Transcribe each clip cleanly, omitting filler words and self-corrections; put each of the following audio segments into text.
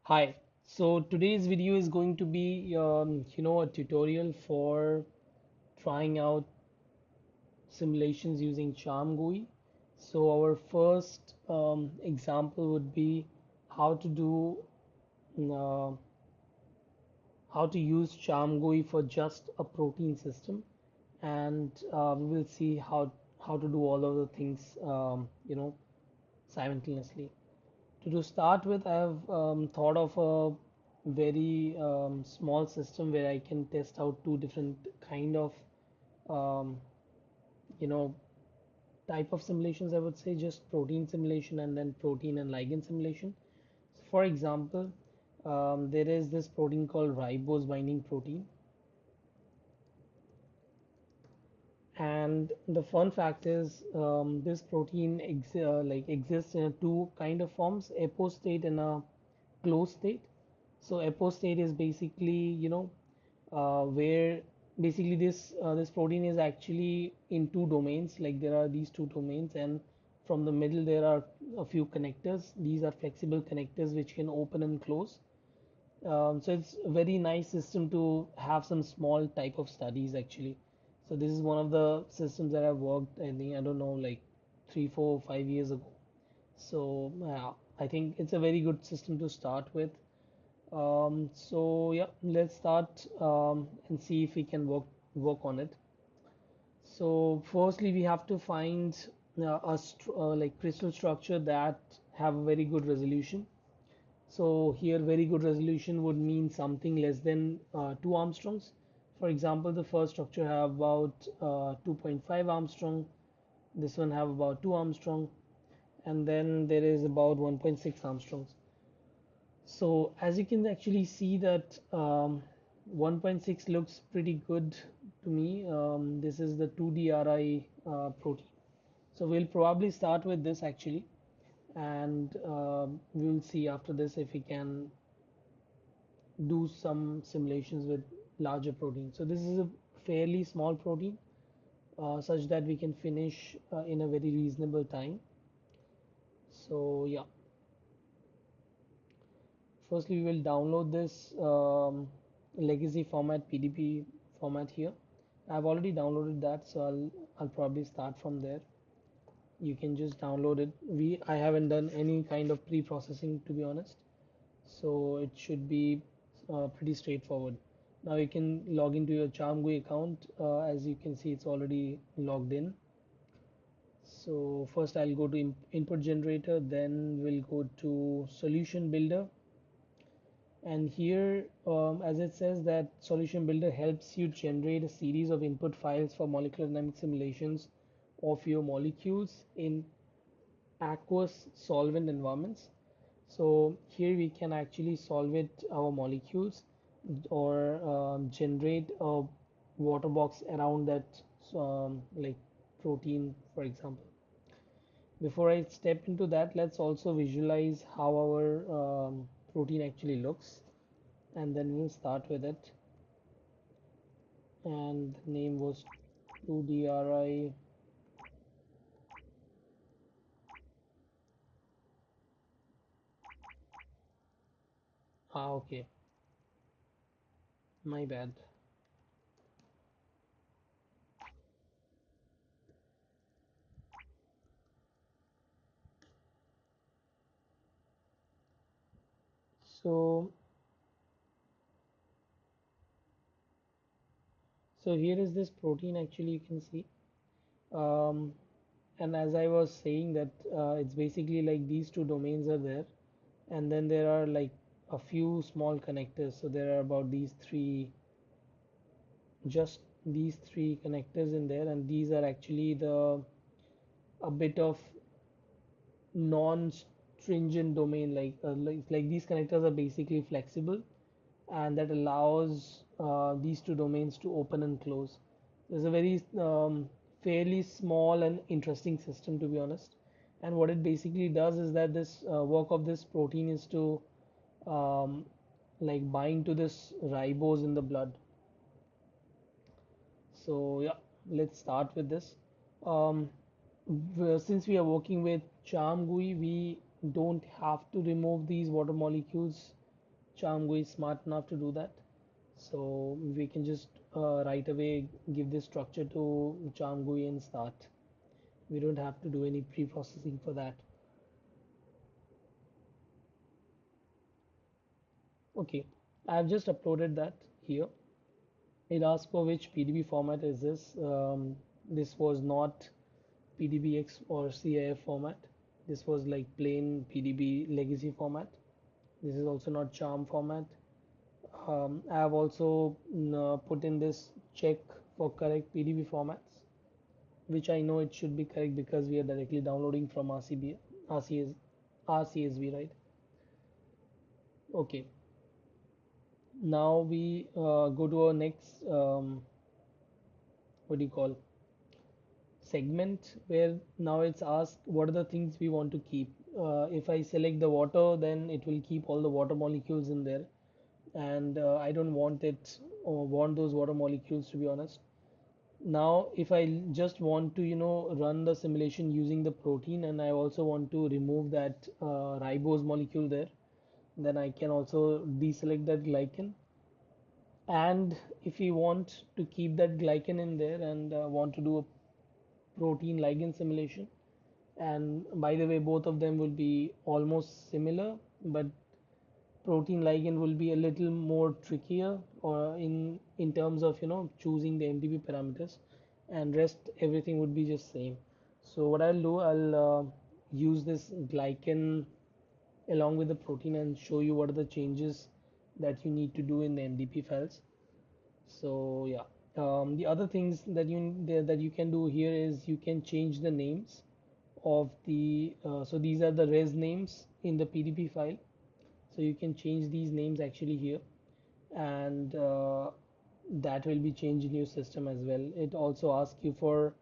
Hi. So today's video is going to be, a tutorial for trying out simulations using CHARMM-GUI. So our first example would be how to do, uh, how to use CHARMM-GUI for just a protein system, and we will see how to do all of the things, simultaneously. To start with, I have thought of a very small system where I can test out two different kind of um, you know type of simulations. I would say just protein simulation and then protein and ligand simulation. So for example, there is this protein called ribose binding protein, and the fun fact is this protein exists in two kind of forms: apostate and a closed state. So apostate is basically, where basically this protein is actually in two domains. Like there are these two domains, and from the middle there are a few connectors. These are flexible connectors which can open and close. So it's a very nice system to have some small type of studies actually. So this is one of the systems that I've worked, I think, I don't know, like 3, 4, 5 years ago. So I think it's a very good system to start with. So yeah, let's start and see if we can work on it. So firstly, we have to find like crystal structure that have a very good resolution. So here, very good resolution would mean something less than 2 angstroms. For example, the first structure have about 2.5 Armstrong. This one have about 2 Armstrong, and then there is about 1.6 Armstrongs. So as you can actually see that 1.6 looks pretty good to me. This is the 2DRI protein. So we'll probably start with this actually, and we'll see after this if we can do some simulations with larger protein. So this is a fairly small protein, such that we can finish in a very reasonable time. So yeah, firstly we will download this legacy format PDP format here. I've already downloaded that, so I'll probably start from there. You can just download it. I haven't done any kind of pre-processing, to be honest, so it should be pretty straightforward. Now you can log into your CHARMM-GUI account. As you can see, it's already logged in. So first I'll go to input generator, then we'll go to solution builder. And here, as it says, that solution builder helps you generate a series of input files for molecular dynamic simulations of your molecules in aqueous solvent environments. So here we can actually solve it our molecules, or generate a water box around that, like protein, for example. Before I step into that, let's also visualize how our protein actually looks, and then we'll start with it. And the name was 2DRI. Okay, my bad. So, so here is this protein actually, you can see. Um, and as I was saying that it's basically like these two domains are there, and then there are like a few small connectors. So there are about just these three connectors in there, and these are actually the a bit of non-stringent domain. Like these connectors are basically flexible, and that allows these two domains to open and close. There's a very fairly small and interesting system, to be honest. And what it basically does is that this work of this protein is to um, like bind to this ribose in the blood. So yeah, let's start with this. Um, since we are working with CHARMM-GUI, we don't have to remove these water molecules CHARMM-GUI is smart enough to do that. So we can just right away give this structure to CHARMM-GUI and start. We don't have to do any pre-processing for that. Okay, I've just uploaded that here. It asks for which PDB format is this. This was not PDBX or CIF format. This was like plain PDB legacy format. This is also not CHARMM format. I have also put in this check for correct PDB formats, which I know it should be correct because we are directly downloading from RCSB, right? Okay. Now we go to our next what do you call segment, where now it's asked what are the things we want to keep. If I select the water, then it will keep all the water molecules in there, and I don't want it or want those water molecules, to be honest. Now, if I just want to, run the simulation using the protein, and I also want to remove that ribose molecule there, then I can also deselect that glycan. And if we want to keep that glycan in there and want to do a protein ligand simulation, and by the way, both of them will be almost similar, but protein ligand will be a little more trickier or in terms of choosing the MTP parameters, and rest everything would be just same. So what I'll do, I'll use this glycan along with the protein and show you what are the changes that you need to do in the MDP files. So yeah, the other things that you can do here is you can change the names of the so these are the res names in the PDP file. So you can change these names actually here, and that will be changed in your system as well. It also asks you for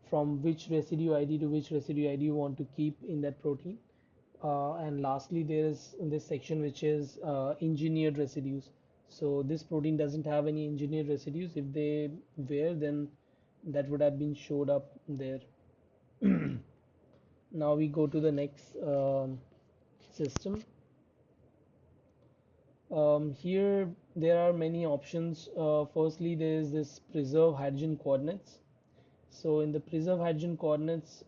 from which residue ID to which residue ID you want to keep in that protein. And lastly, there is this section which is engineered residues. So this protein doesn't have any engineered residues. If they were, then that would have been showed up there. Now we go to the next system. Here there are many options. Firstly, there is this preserve hydrogen coordinates. So in the preserve hydrogen coordinates,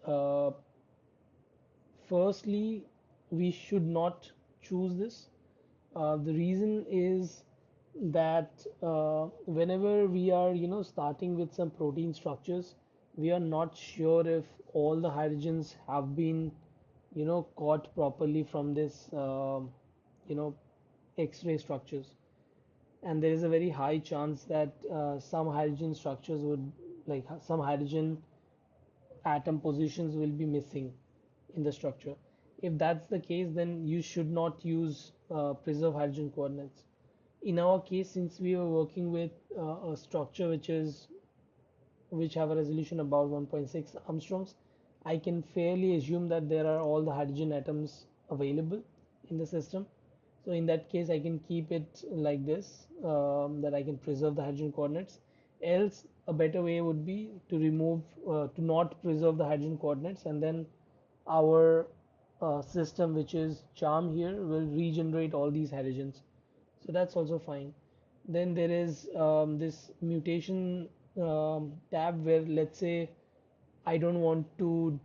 firstly, we should not choose this. The reason is that whenever we are, starting with some protein structures, we are not sure if all the hydrogens have been, caught properly from this, you know, X-ray structures. And there is a very high chance that some hydrogen structures would, like some hydrogen atom positions will be missing in the structure. If that's the case, then you should not use preserve hydrogen coordinates. In our case, since we are working with a structure which have a resolution about 1.6 angstroms, I can fairly assume that there are all the hydrogen atoms available in the system. So in that case, I can keep it like this, that I can preserve the hydrogen coordinates. Else, a better way would be to remove, to not preserve the hydrogen coordinates, and then our system, which is CHARMM here, will regenerate all these hydrogens. So that's also fine. Then there is this mutation tab where, let's say, I don't want to,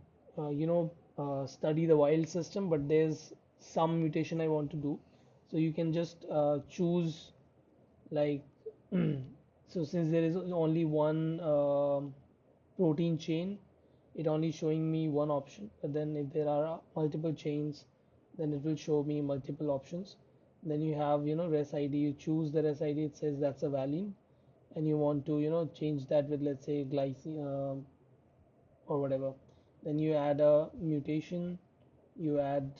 study the wild system, but there's some mutation I want to do. So you can just choose like, so since there is only one protein chain, it only showing me one option. But then if there are multiple chains, then it will show me multiple options. Then you have, res ID. You choose the res ID. It says that's a valine, and you want to, change that with, let's say, glycine or whatever. Then you add a mutation. You add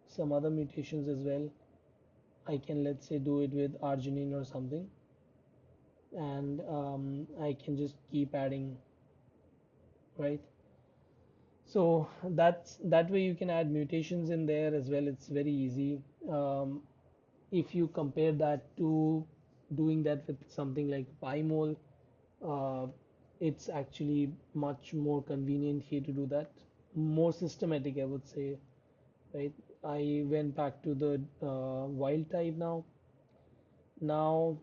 some other mutations as well. I can, let's say, do it with arginine or something, and I can just keep adding, right? So that way you can add mutations in there as well. It's very easy. If you compare that to doing that with something like PyMol, uh, it's actually much more convenient here to do that. More systematic, I would say, right? I went back to the wild type now, Now,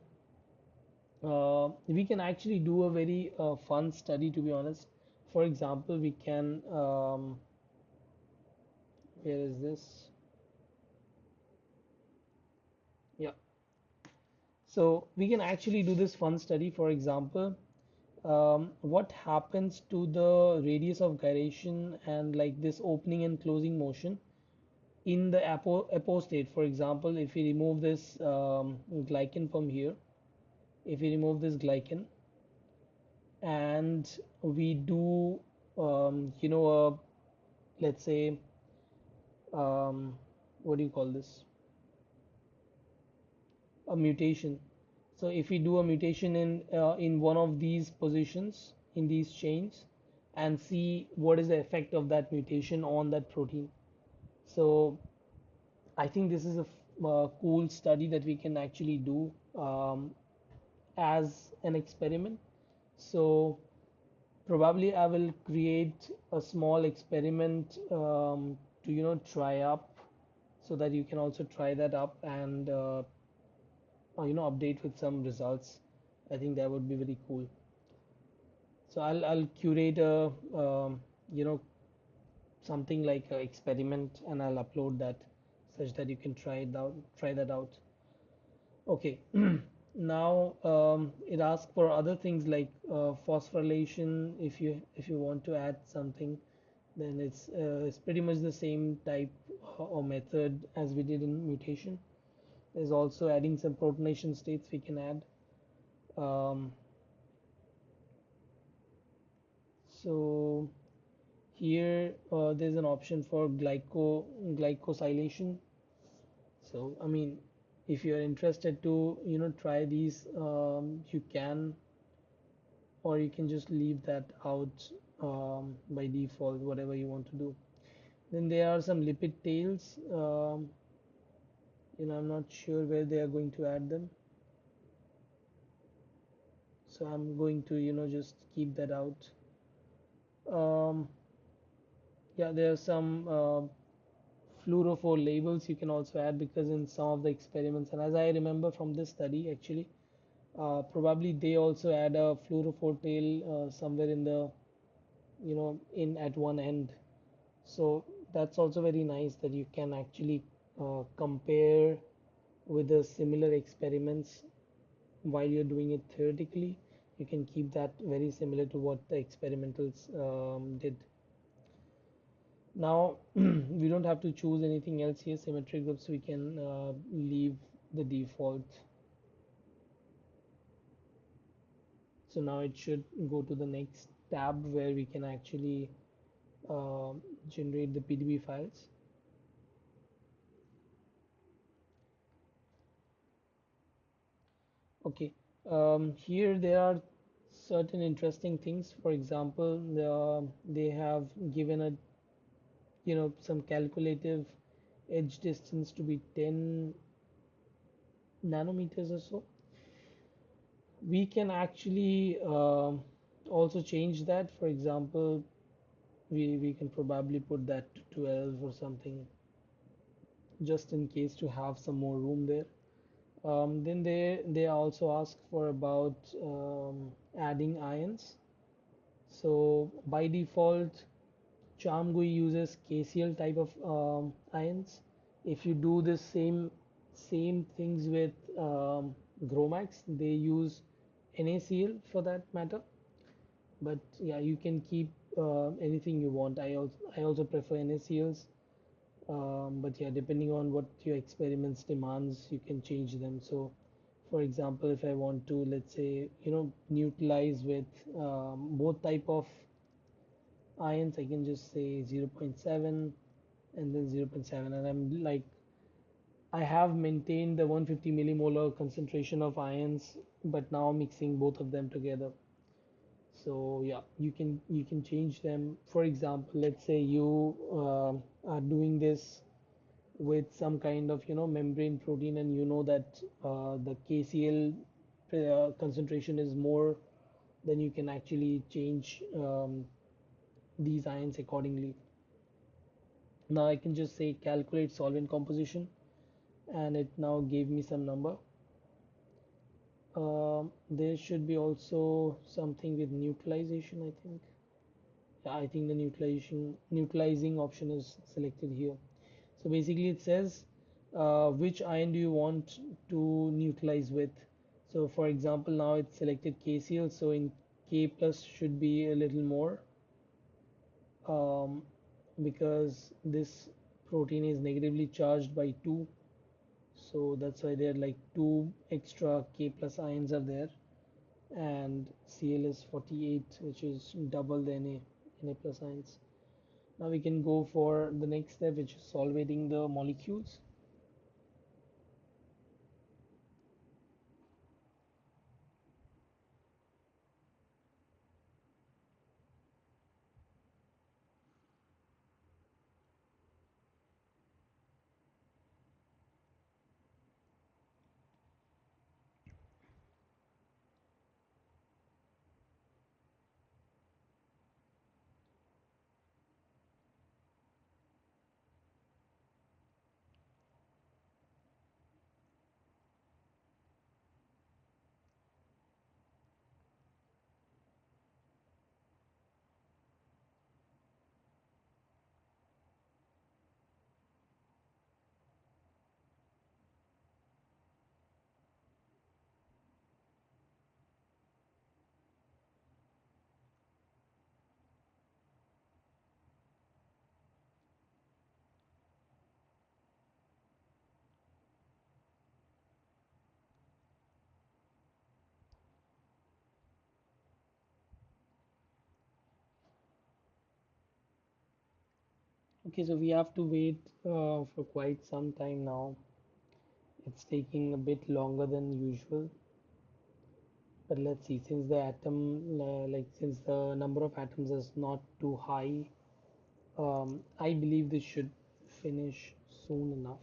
we can actually do a very fun study, to be honest. For example, we can, where is this? Yeah. So we can actually do this fun study. For example, what happens to the radius of gyration and like this opening and closing motion in the apostate? For example, if we remove this glycan from here, if we remove this glycan and we do, let's say, um, what do you call this? A mutation. So if we do a mutation in one of these positions in these chains and see what is the effect of that mutation on that protein. So I think this is a cool study that we can actually do as an experiment. So probably I will create a small experiment to try up so that you can also try that up and update with some results. I think that would be very cool. So I'll curate a you know something like an experiment and I'll upload that such that you can try that out. Okay. Now it asks for other things like phosphorylation. If you want to add something, then it's pretty much the same type or method as we did in mutation. There's also adding some protonation states we can add. Um, so here there's an option for glycosylation. So I mean, if you're interested to try these, you can, or you can just leave that out by default, whatever you want to do. Then there are some lipid tails. I'm not sure where they are going to add them, so I'm going to just keep that out. Um, yeah, there are some fluorophore labels you can also add because in some of the experiments, and as I remember from this study actually, probably they also add a fluorophore tail somewhere in the in at one end. So that's also very nice that you can actually compare with the similar experiments while you're doing it theoretically. You can keep that very similar to what the experimentals did. Now we don't have to choose anything else here. Symmetric groups we can leave the default. So now it should go to the next tab where we can actually uh, generate the PDB files. Okay, here there are certain interesting things. For example, they have given a some calculative edge distance to be 10 nanometers or so. We can actually also change that. For example, we can probably put that to 12 or something, just in case to have some more room there. Then they also ask for about adding ions. So by default, CHARMM-GUI uses KCl type of ions. If you do the same things with Gromax, they use NaCl for that matter. But yeah, you can keep anything you want. I also prefer NaCls. But yeah, depending on what your experiments demands, you can change them. So for example, if I want to, let's say, neutralize with both type of ions, I can just say 0.7 and then 0.7, and I'm like, I have maintained the 150 millimolar concentration of ions, but now mixing both of them together. So yeah, you can change them. For example, let's say you are doing this with some kind of membrane protein, and you know that the KCl concentration is more, then you can actually change these ions accordingly. Now I can just say calculate solvent composition, and it now gave me some number. There should be also something with neutralization, I think. Yeah, I think the neutralizing option is selected here. So basically it says which ion do you want to neutralize with. So for example, now it's selected KCl, so in K plus should be a little more um, because this protein is negatively charged by 2. So that's why there are like 2 extra K plus ions are there, and Cl is 48, which is double the Na plus ions. Now we can go for the next step, which is solvating the molecules. Okay, so we have to wait for quite some time now. It's taking a bit longer than usual, but let's see. Since the atom, since the number of atoms is not too high, I believe this should finish soon enough.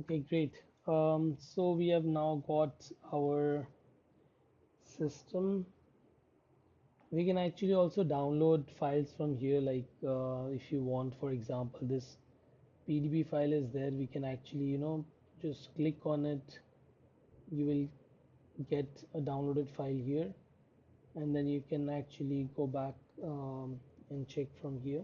Okay, great. So we have now got our system. We can actually also download files from here, like if you want, for example, this PDB file is there. We can actually, just click on it. You will get a downloaded file here, and then you can actually go back and check from here.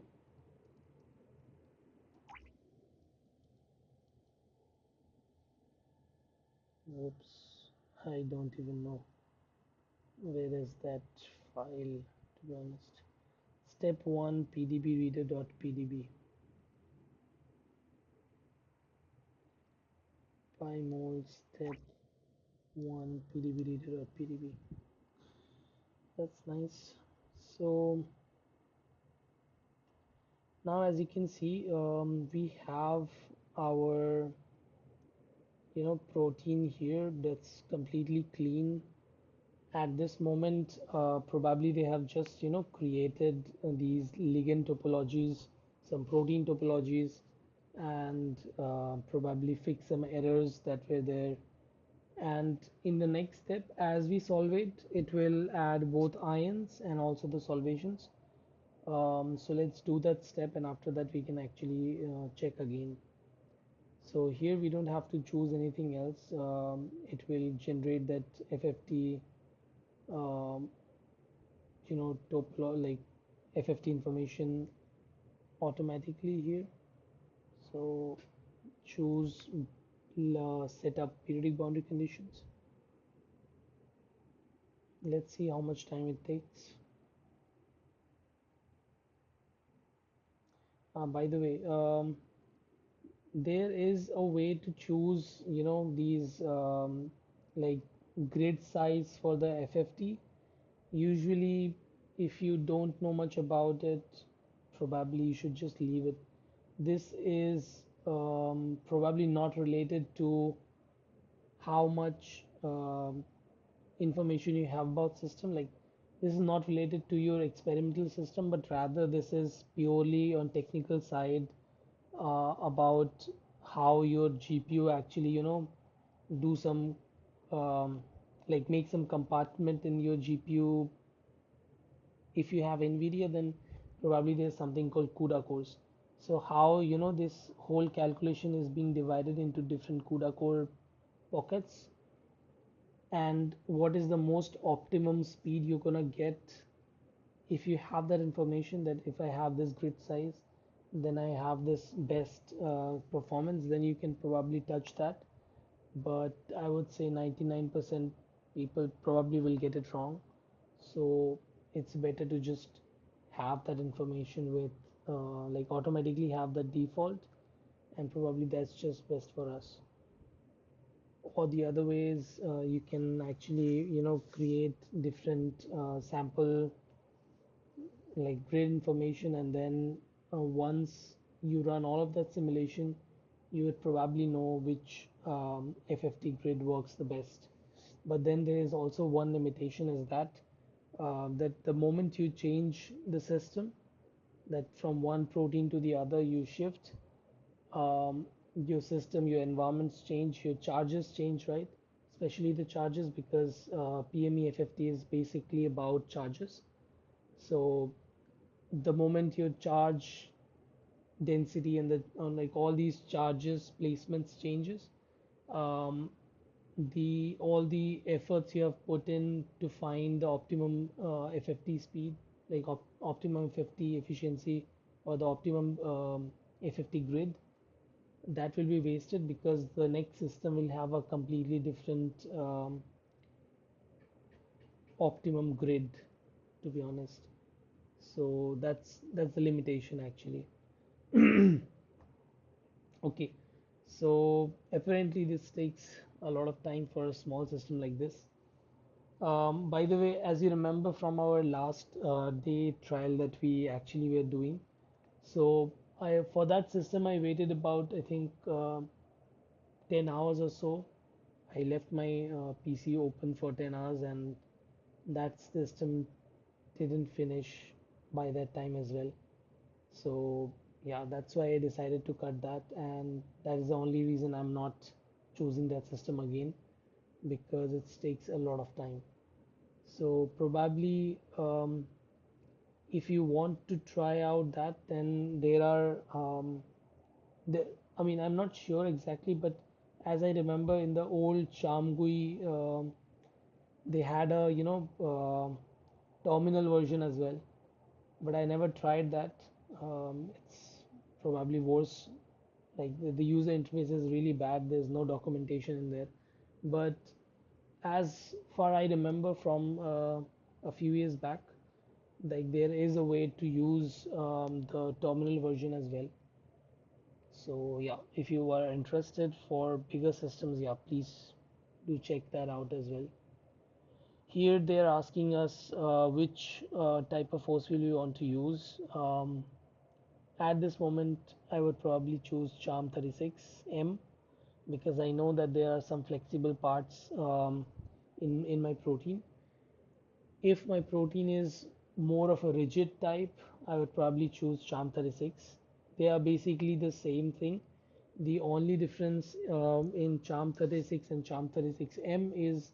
Oops, I don't even know where is that file, to be honest. Step 1 pdbreader.pdb. 5 mole step 1 pdbreader.pdb. That's nice. So now as you can see, we have our protein here that's completely clean. At this moment, probably they have just created these ligand topologies, some protein topologies, and probably fix some errors that were there. And in the next step, as we solve it, it will add both ions and also the solvations. So let's do that step, and after that we can actually check again. So here we don't have to choose anything else. It will generate that FFT, um, like FFT information automatically here. So choose set up periodic boundary conditions. Let's see how much time it takes. By the way, there is a way to choose, these like grid size for the FFT. Usually, if you don't know much about it, probably you should just leave it. This is probably not related to how much information you have about system. Like this is not related to your experimental system, but rather this is purely on technical side about how your GPU actually, do some um, like make some compartment in your GPU. If you have NVIDIA, then probably there's something called CUDA cores. So how this whole calculation is being divided into different CUDA core pockets, and what is the most optimum speed you're gonna get if you have that information, that if I have this grid size, then I have this best performance, then you can probably touch that. But I would say 99% people probably will get it wrong. So it's better to just have that information with like automatically have the default, and probably that's just best for us. Or the other ways, you can actually create different sample like grid information, and then once you run all of that simulation, you would probably know which FFT grid works the best. But then there is also one limitation, is that that the moment you change the system, that from one protein to the other you shift, um, your system, your environments change, your charges change, right? Especially the charges, because PME FFT is basically about charges. So the moment your charge density and the like all these charges placements changes, um, the all the efforts you have put in to find the optimum FFT speed, like optimum FFT efficiency, or the optimum FFT grid, that will be wasted, because the next system will have a completely different optimum grid, to be honest. So that's the limitation actually. Okay, so apparently this takes a lot of time for a small system like this. By the way, as you remember from our last day trial that we actually were doing, so for that system I waited about, I think 10 hours or so. I left my PC open for 10 hours, and that system didn't finish by that time as well. So yeah, that's why I decided to cut that, and that is the only reason I'm not choosing that system again, because it takes a lot of time. So probably if you want to try out that, then there are the, I mean, I'm not sure exactly, but as I remember in the old CHARMM-GUI, they had a terminal version as well, but I never tried that. It's probably worse. Like the user interface is really bad. There's no documentation in there. But as far I remember from a few years back, like there is a way to use the terminal version as well. So yeah, if you are interested for bigger systems, yeah, please do check that out as well. Here they're asking us which type of force field we want to use. At this moment, I would probably choose CHARMM-36M, because I know that there are some flexible parts in my protein. If my protein is more of a rigid type, I would probably choose CHARMM-36. They are basically the same thing. The only difference in CHARMM-36 and CHARMM-36M is,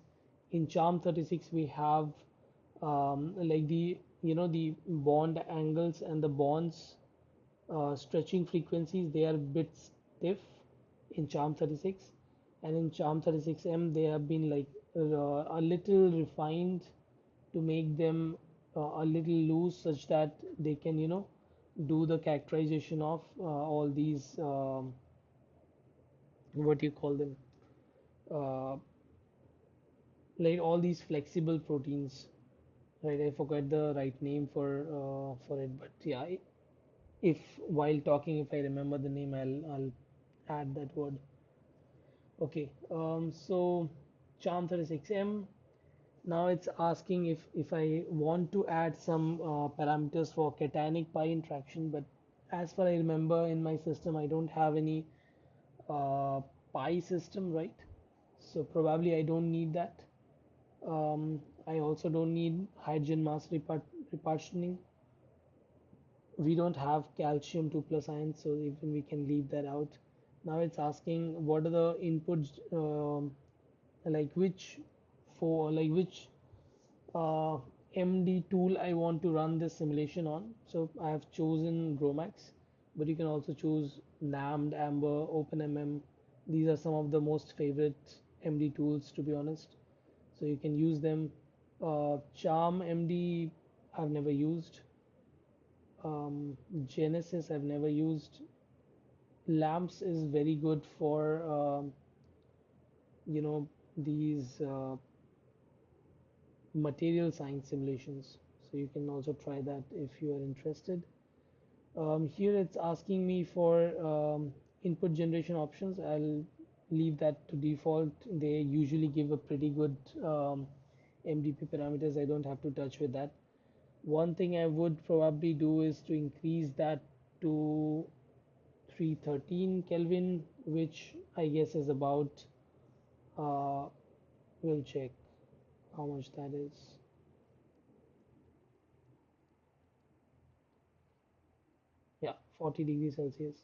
in CHARMM-36 we have like the bond angles and the bonds stretching frequencies, they are a bit stiff, in CHARMM 36, and in CHARMM 36M they have been like a little refined to make them a little loose such that they can, do the characterization of all these what do you call them, uh, like all these flexible proteins, right? I forgot the right name for it, but yeah, if while talking, if I remember the name, I'll add that word. Okay, so Charm 36M. Now it's asking if I want to add some parameters for cationic pi interaction, but as far I remember in my system, I don't have any pi system, right? So probably I don't need that. I also don't need hydrogen mass repartitioning. We don't have calcium 2 plus ions, so even we can leave that out. Now it's asking what are the inputs, like which uh, MD tool I want to run this simulation on. So I have chosen Gromax, but you can also choose NAMD, Amber, OpenMM. These are some of the most favorite MD tools, to be honest. So you can use them. Charm MD I've never used. Genesis I've never used. Lamps is very good for you know these material science simulations. So you can also try that if you are interested. Here it's asking me for input generation options. I'll leave that to default. They usually give a pretty good MDP parameters. I don't have to touch with that. One thing I would probably do is to increase that to 313 Kelvin, which I guess is about, uh, we'll check how much that is. Yeah, 40 degrees Celsius.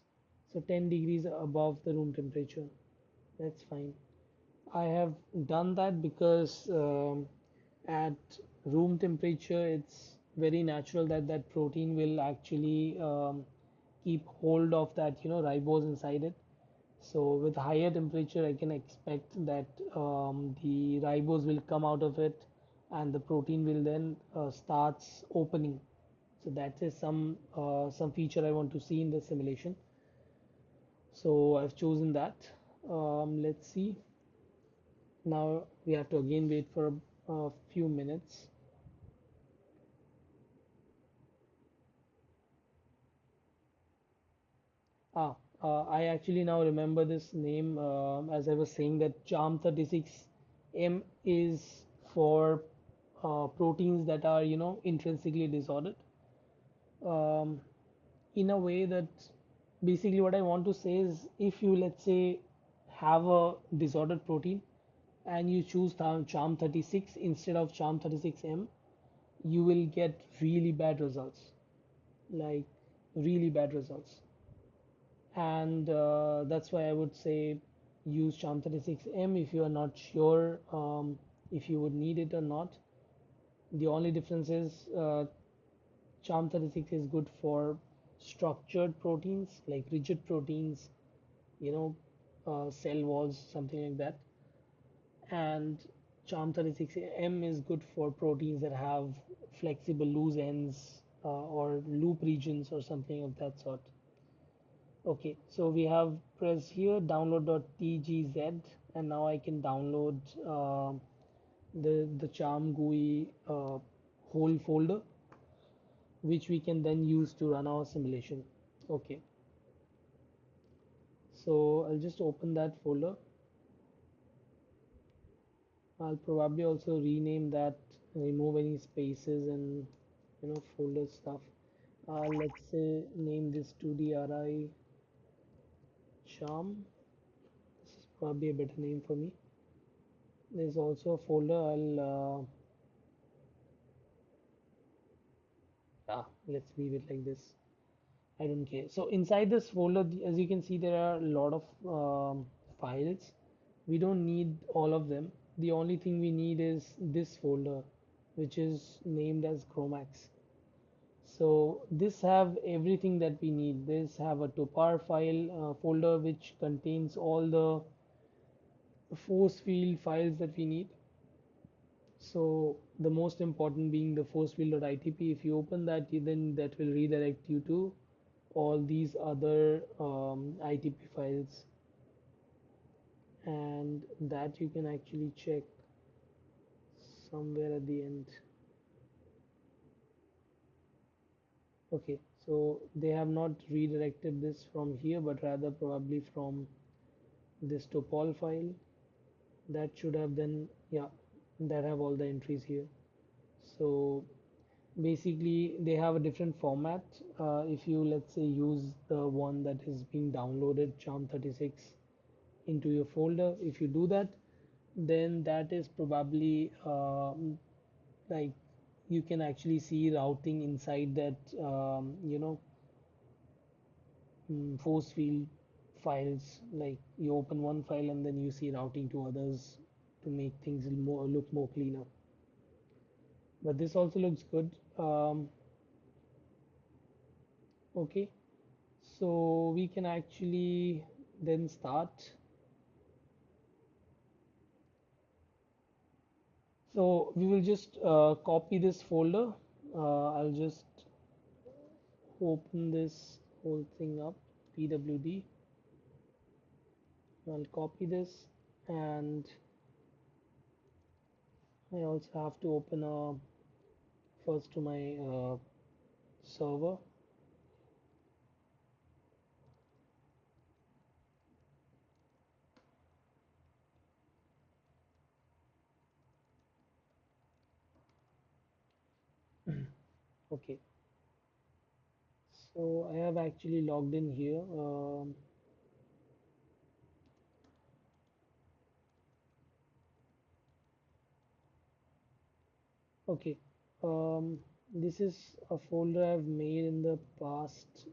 So 10 degrees above the room temperature. That's fine. I have done that because at room temperature, it's very natural that that protein will actually keep hold of that, ribose inside it. So with higher temperature, I can expect that the ribose will come out of it, and the protein will then starts opening. So that is some feature I want to see in the simulation. So I've chosen that. Let's see. Now we have to again wait for a few minutes. I actually now remember this name, as I was saying that CHARMM 36M is for proteins that are, intrinsically disordered. Um, in a way that basically what I want to say is if you, let's say, have a disordered protein and you choose CHARMM 36 instead of CHARMM 36M, you will get really bad results, like really bad results. And that's why I would say use CHARMM 36M if you are not sure if you would need it or not. The only difference is CHARMM 36 is good for structured proteins like rigid proteins, you know, cell walls, something like that. And CHARMM 36M is good for proteins that have flexible loose ends or loop regions or something of that sort. Okay, so we have press here download.tgz, and now I can download the CHARMM-GUI whole folder, which we can then use to run our simulation. Okay, so I'll just open that folder. I'll probably also rename that, remove any spaces and folder stuff. Let's say name this 2DRI charm. This is probably a better name for me. There's also a folder. Let's leave it like this. I don't care. So inside this folder, as you can see, there are a lot of files. We don't need all of them. The only thing we need is this folder, which is named as Chromax. So this have everything that we need. This have a topar file folder which contains all the force field files that we need. So the most important being the force field.itp. If you open that, then that will redirect you to all these other ITP files, and that you can actually check somewhere at the end. Okay, so they have not redirected this from here, but rather probably from this topol file. That should have then, yeah, that have all the entries here. So basically they have a different format. If you, let's say, use the one that is being downloaded, CHARMM-36, into your folder, if you do that, then that is probably like you can actually see routing inside that force field files. Like you open one file and then you see routing to others to make things look more cleaner. But this also looks good. Okay, so we can actually then start. So we will just copy this folder. I'll just open this whole thing up, pwd. I'll copy this, and I also have to open first to my server. Okay, so I have actually logged in here. Okay, this is a folder I've made in the past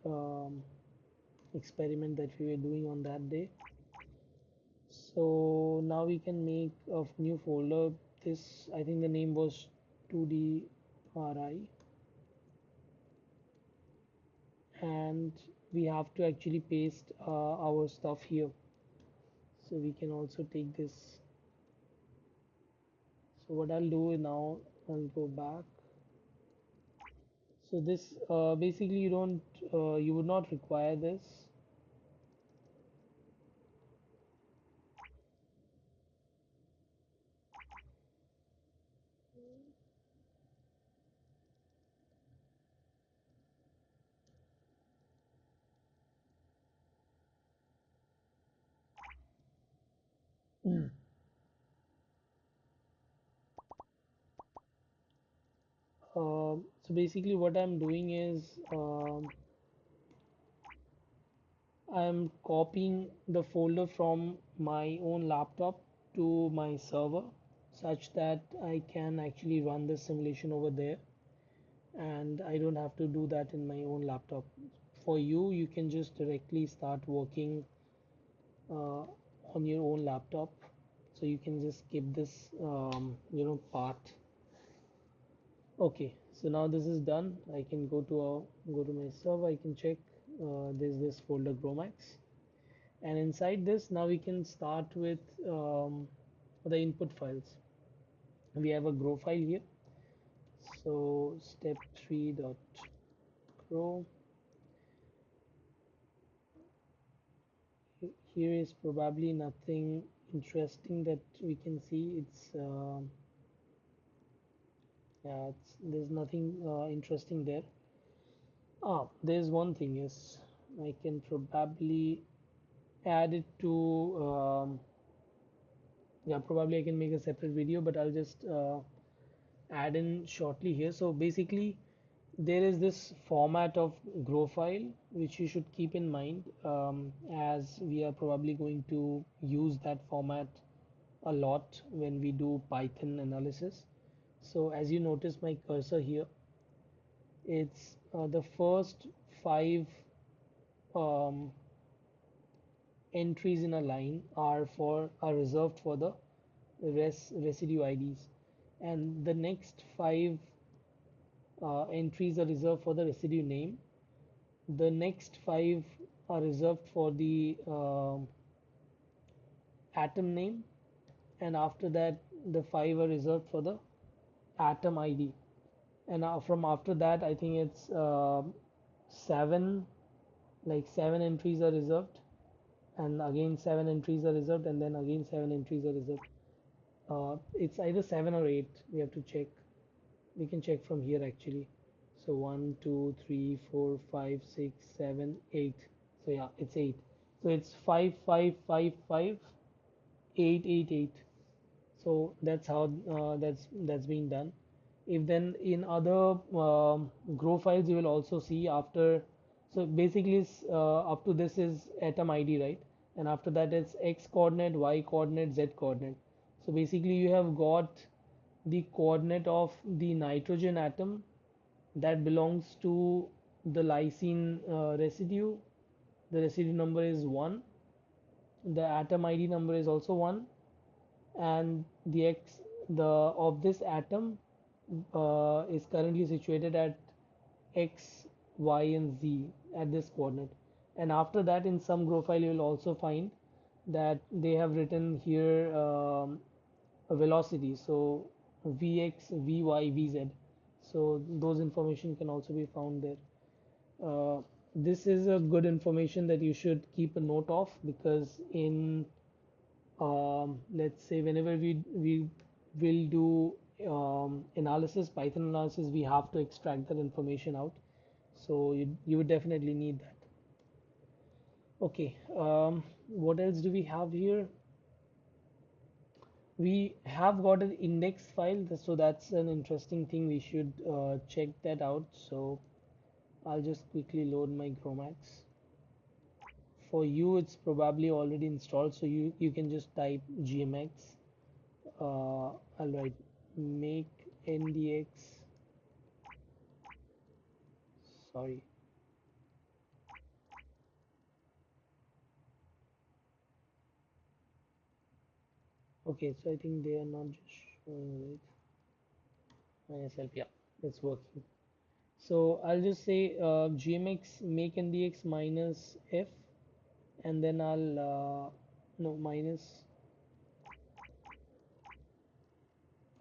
experiment that we were doing on that day. So now we can make a new folder. This, I think the name was 2DRI, and we have to actually paste our stuff here. So we can also take this. So what I'll do now, I'll go back. So this basically you would not require this. So basically what I'm doing is I'm copying the folder from my own laptop to my server such that I can actually run the simulation over there, and I don't have to do that in my own laptop. For you, you can just directly start working uh, on your own laptop. So you can just skip this part. Okay, so now this is done. I can go to my server. I can check there's this folder Gromax, and inside this now we can start with the input files. We have a grow file here. So step 3 dot grow. Here is probably nothing interesting that we can see. It's yeah, there's nothing interesting there. Ah, there's one thing. Yes, I can probably add it to yeah, probably I can make a separate video, but I'll just add in shortly here. So basically there is this format of grow file which you should keep in mind, as we are probably going to use that format a lot when we do Python analysis. So as you notice my cursor here, it's the first five um, entries in a line are reserved for the residue IDs, and the next five entries are reserved for the residue name. The next five are reserved for the atom name, and after that, the five are reserved for the atom ID. And from after that, I think it's seven, like seven entries are reserved, and again seven entries are reserved, and then again seven entries are reserved. It's either seven or eight. We have to check. We can check from here actually. So one, two, three, four, five, six, seven, eight. So yeah, it's eight. So it's five, five, five, five, eight, eight, eight. So that's how that's being done. If then in other grow files you will also see after, so basically up to this is atom ID, right? And after that it's x coordinate, y coordinate, z coordinate. So basically you have got the coordinate of the nitrogen atom that belongs to the lysine residue. The residue number is 1. The atom ID number is also 1, and the of this atom is currently situated at x, y, and z at this coordinate. And after that, in some grow file, you will also find that they have written here a velocity. So vx, vy, vz. So those information can also be found there. This is a good information that you should keep a note of, because in let's say whenever we will do analysis, Python analysis, we have to extract that information out. So you would definitely need that. Okay, what else do we have here? We have got an index file, so that's an interesting thing. We should check that out. So I'll just quickly load my Gromax. For you, it's probably already installed, so you can just type gmx. I'll write make ndx, sorry. Okay, so I think they are not just showing with myself. Yeah, it's working. So I'll just say gmx make ndx minus f, and then I'll no minus,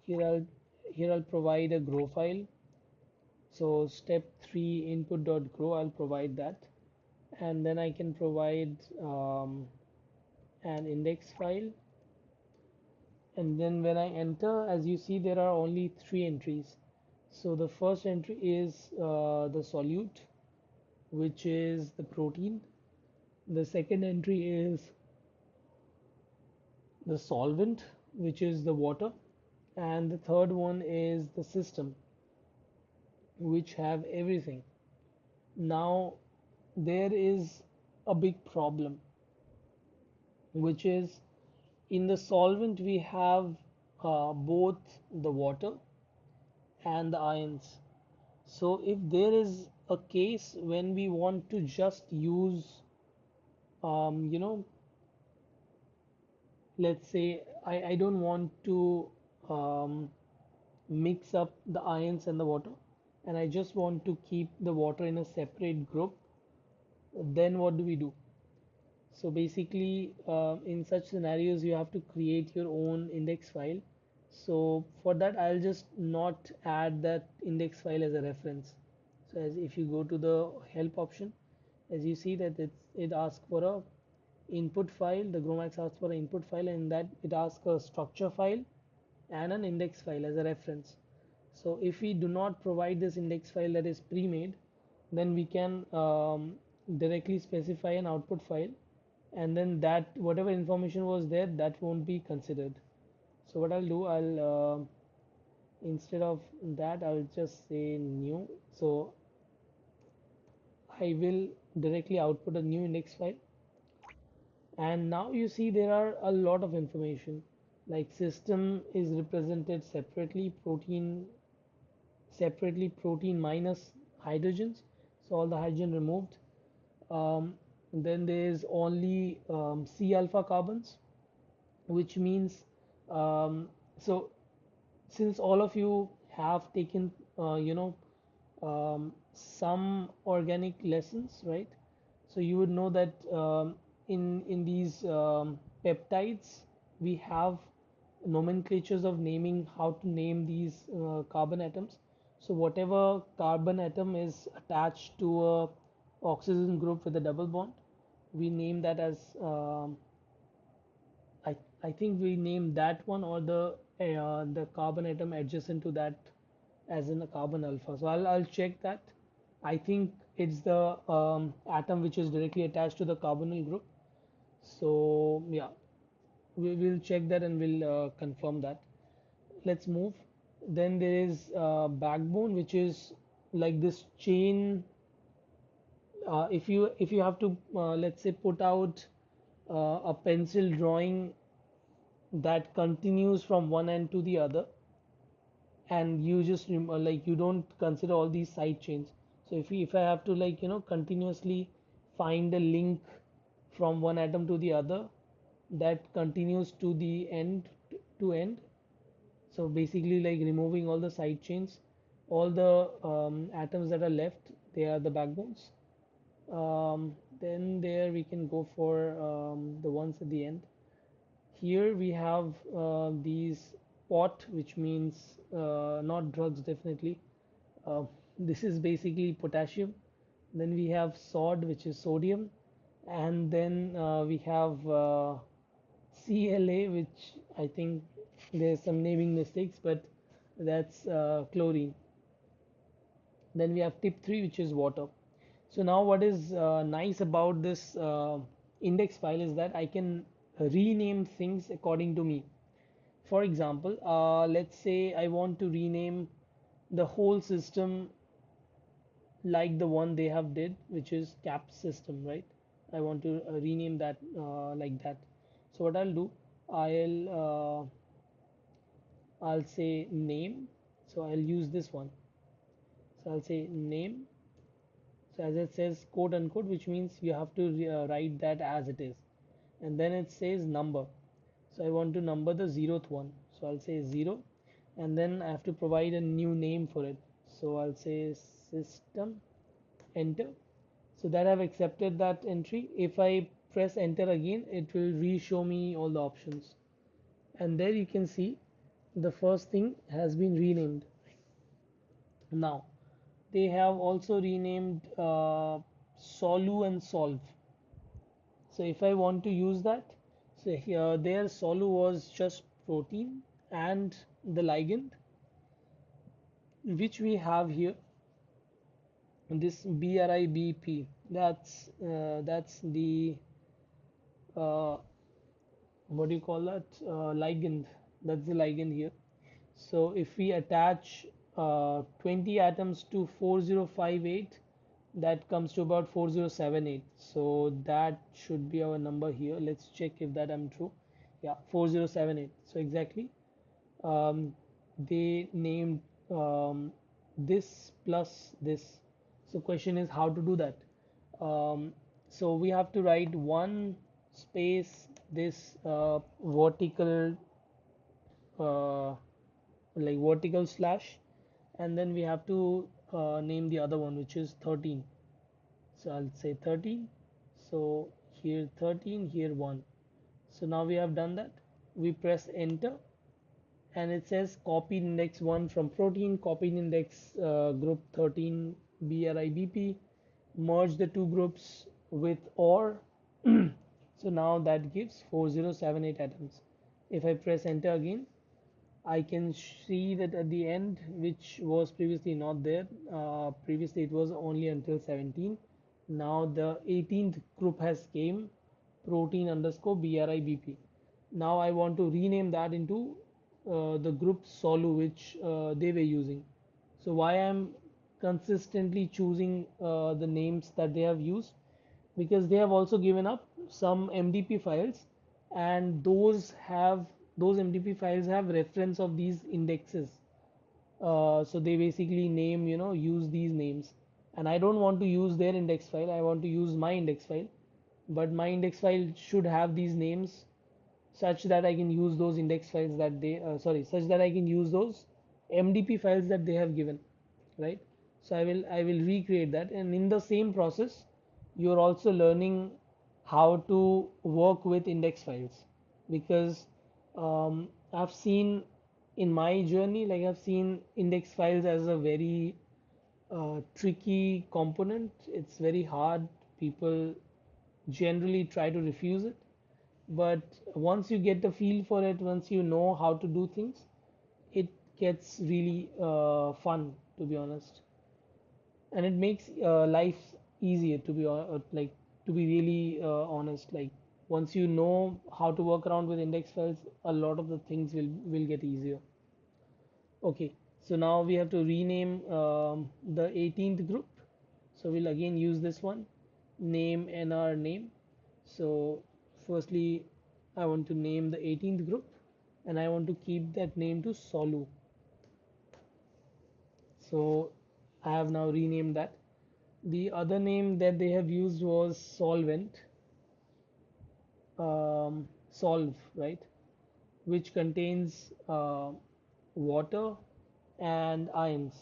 here I'll provide a grow file. So step 3 input.grow, I'll provide that, and then I can provide an index file. And then when I enter, as you see, there are only three entries. So the first entry is the solute, which is the protein. The second entry is the solvent, which is the water. And the third one is the system, which have everything. Now there is a big problem, which is in the solvent we have both the water and the ions. So if there is a case when we want to just use, you know, let's say I don't want to um, mix up the ions and the water, and I just want to keep the water in a separate group, then what do we do? So basically, in such scenarios, you have to create your own index file. So for that, I'll just not add that index file as a reference. So as if you go to the help option, as you see that it asks for a input file, the Gromax asks for an input file, and that it asks a structure file and an index file as a reference. So if we do not provide this index file that is pre-made, then we can directly specify an output file, and then that whatever information was there, that won't be considered. So what I'll do, I'll instead of that, I'll just say new. So I will directly output a new index file, and now you see there are a lot of information, like system is represented separately, protein minus hydrogens, so all the hydrogen removed. Then there is only C alpha carbons, which means so since all of you have taken, you know, some organic lessons, right? So you would know that in these peptides we have nomenclatures of naming how to name these carbon atoms. So whatever carbon atom is attached to a oxygen group with a double bond, we name that as I I think we name that one, or the carbon atom adjacent to that as in a carbon alpha. So I'll check that. I think it's the atom which is directly attached to the carbonyl group. So yeah, we will check that and we'll confirm that. Let's move. Then there is backbone, which is like this chain. If you have to let's say put out a pencil drawing that continues from one end to the other, and you just like you don't consider all these side chains. So if I have to like continuously find a link from one atom to the other that continues to the end to end, so basically like removing all the side chains, all the atoms that are left, they are the backbones. Then there we can go for the ones at the end. Here we have these pot, which means not drugs, definitely. Uh, this is basically potassium. Then we have sod, which is sodium, and then we have CLA, which I think there's some naming mistakes, but that's chlorine. Then we have tip 3, which is water. So now what is nice about this index file is that I can rename things according to me. For example, let's say I want to rename the whole system like the one they have did, which is cap system, right? I want to rename that like that. So what I'll do, I'll I'll say name. So I'll use this one. So I'll say name. So as it says quote unquote, which means you have to write that as it is. And then it says number. So I want to number the zeroth one. So I'll say 0, and then I have to provide a new name for it. So I'll say system, enter. So that I've accepted that entry. If I press enter again, it will re-show me all the options. And there you can see the first thing has been renamed. Now they have also renamed Solu and Solve. So if I want to use that, so here their Solu was just protein and the ligand, which we have here, this BRIBP. That's the uh, what do you call that, ligand. That's the ligand here. So if we attach 20 atoms to 4058, that comes to about 4078. So that should be our number here. Let's check if that I'm true. Yeah, 4078. So exactly, um, they named this plus this. So question is how to do that. So we have to write one space this vertical uh, like vertical slash, and then we have to name the other one, which is 13. So I'll say 13. So here 13, here 1. So now we have done that. We press enter, and it says copied index 1 from protein, copied index group 13 BRIBP, merge the two groups with OR. So now that gives 4078 atoms. If I press enter again, I can see that at the end, which was previously not there, previously it was only until 17. Now the 18th group has came, protein underscore BRIBP. Now I want to rename that into the group Solu, which they were using. So why I'm consistently choosing the names that they have used, because they have also given up some MDP files, and those MDP files have reference of these indexes. So they basically name, use these names, and I don't want to use their index file. I want to use my index file, but my index file should have these names such that I can use those index files that they such that I can use those MDP files that they have given, right? So I will recreate that, and in the same process you're also learning how to work with index files, because I've seen in my journey, like I've seen index files as a very tricky component. It's very hard. People generally try to refuse it, but once you get the feel for it, once you know how to do things, it gets really fun, to be honest, and it makes life easier, to be like, to be really honest. Like, once you know how to work around with index files, a lot of the things will get easier. Okay, so now we have to rename the 18th group. So we'll again use this one, name nr name. So firstly, I want to name the 18th group, and I want to keep that name to Solu. So I have now renamed that. The other name that they have used was solvent, solve, right? Which contains water and ions.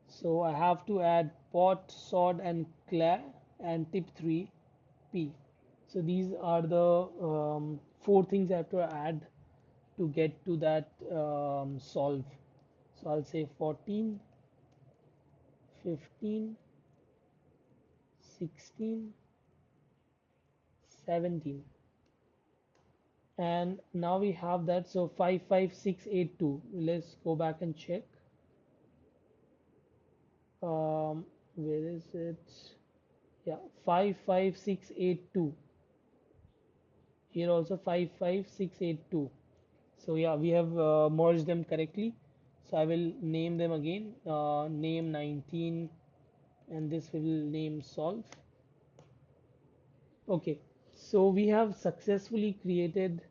So I have to add pot, sod, and clay, and tip 3, P. So these are the four things I have to add to get to that solve. So I'll say 14, 15, 16, 17. And now we have that. So 55682. Let's go back and check. Where is it? Yeah, 55682. Here also 55682. So yeah, we have merged them correctly. So I will name them again. Name 19, and this will name solve. Okay, so we have successfully created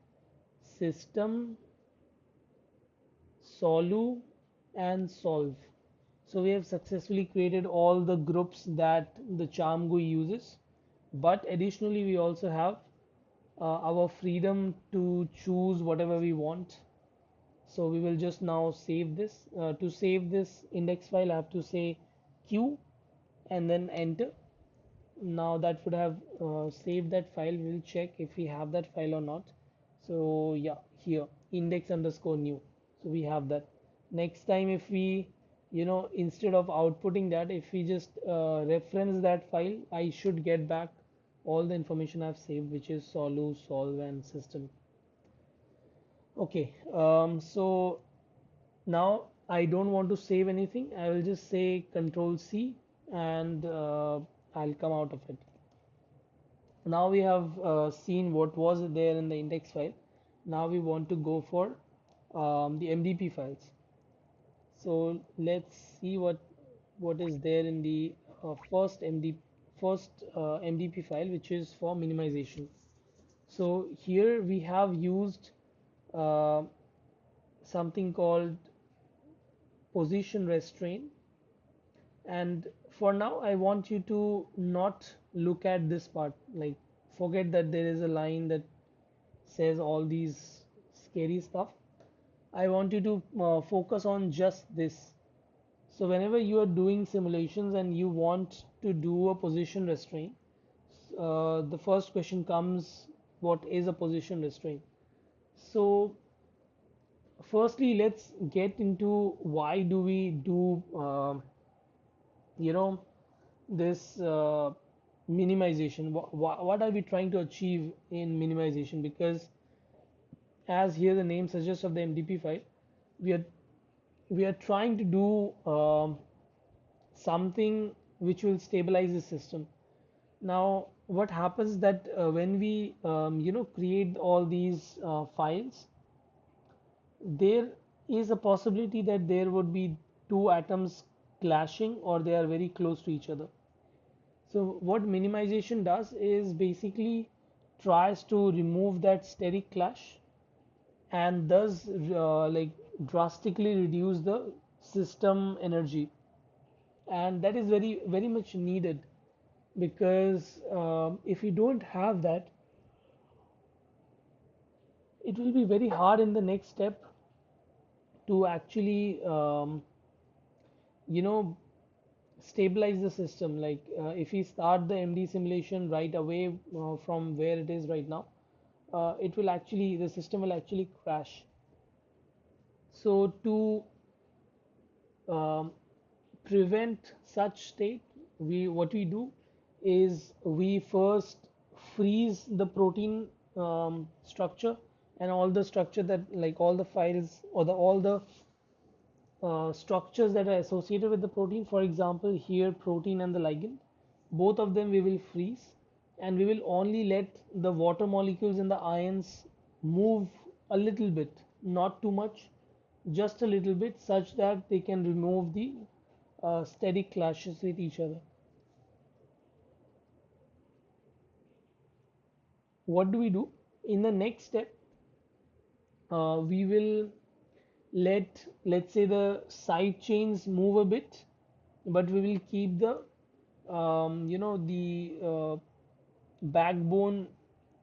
system, Solu, and solve. So we have successfully created all the groups that the CHARMM-GUI uses. But additionally, we also have our freedom to choose whatever we want. So we will just now save this. To save this index file, I have to say Q and then enter. Now that would have saved that file. We'll check if we have that file or not. So yeah, here index underscore new. So we have that. Next time, if we, instead of outputting that, if we just reference that file, I should get back all the information I've saved, which is solu, solve, and system. Okay, so now I don't want to save anything. I will just say Control C, and I'll come out of it. Now we have seen what was there in the index file. Now we want to go for the MDP files. So let's see what is there in the first MDP file, which is for minimization. So here we have used uh, something called position restraint, and for now I want you to not look at this part, like forget that there is a line that says all these scary stuff. I want you to focus on just this. So whenever you are doing simulations and you want to do a position restraint, the first question comes, what is a position restraint? So firstly, let's get into why do we do you know this minimization. What are we trying to achieve in minimization? Because as here the name suggests of the MDP file, we are we are trying to do something which will stabilize the system. Now, what happens that when we create all these files, there is a possibility that there would be two atoms clashing, or they are very close to each other. So what minimization does is basically tries to remove that steric clash, and thus like drastically reduce the system energy, and that is very much needed, because if you don't have that, it will be very hard in the next step to actually you know, stabilize the system. Like if we start the MD simulation right away from where it is right now, it will actually, the system will actually crash. So to um, prevent such state, we what we do is we first freeze the protein structure, and all the structure that, like all the files or the all the structures that are associated with the protein. For example, here protein and the ligand, both of them we will freeze, and we will only let the water molecules and the ions move a little bit, not too much, just a little bit, such that they can remove the steady clashes with each other. What do we do? In the next step, we will let's say the side chains move a bit, but we will keep the the backbone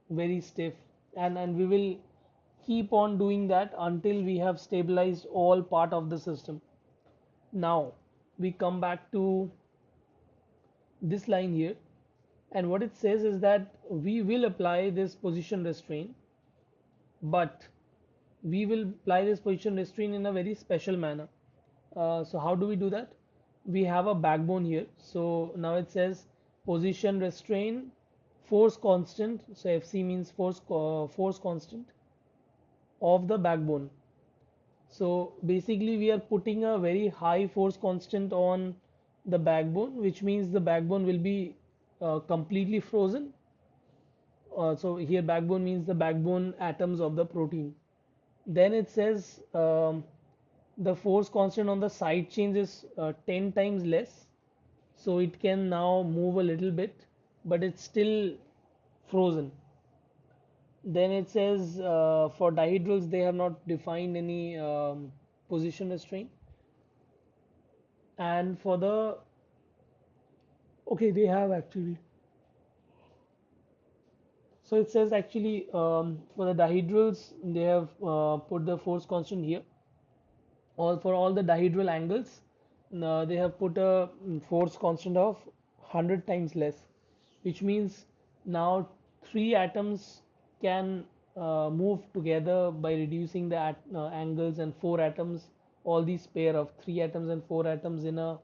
very stiff, and we will keep on doing that until we have stabilized all part of the system. Now we come back to this line here, and what it says is that we will apply this position restraint, but we will apply this position restraint in a very special manner. So how do we do that? We have a backbone here. So now it says position restraint, force constant. So FC means force constant of the backbone. So basically we are putting a very high force constant on the backbone, which means the backbone will be completely frozen. So here backbone means the backbone atoms of the protein. Then it says the force constant on the side chains is 10 times less, so it can now move a little bit, but it's still frozen. Then it says for dihydrals they have not defined any position restraint, and for the, okay, they have actually. So it says actually for the dihydrals they have put the force constant here. All for all the dihedral angles, they have put a force constant of 100 times less, which means now three atoms can move together by reducing the angles, and four atoms, all these pair of three atoms and four atoms in a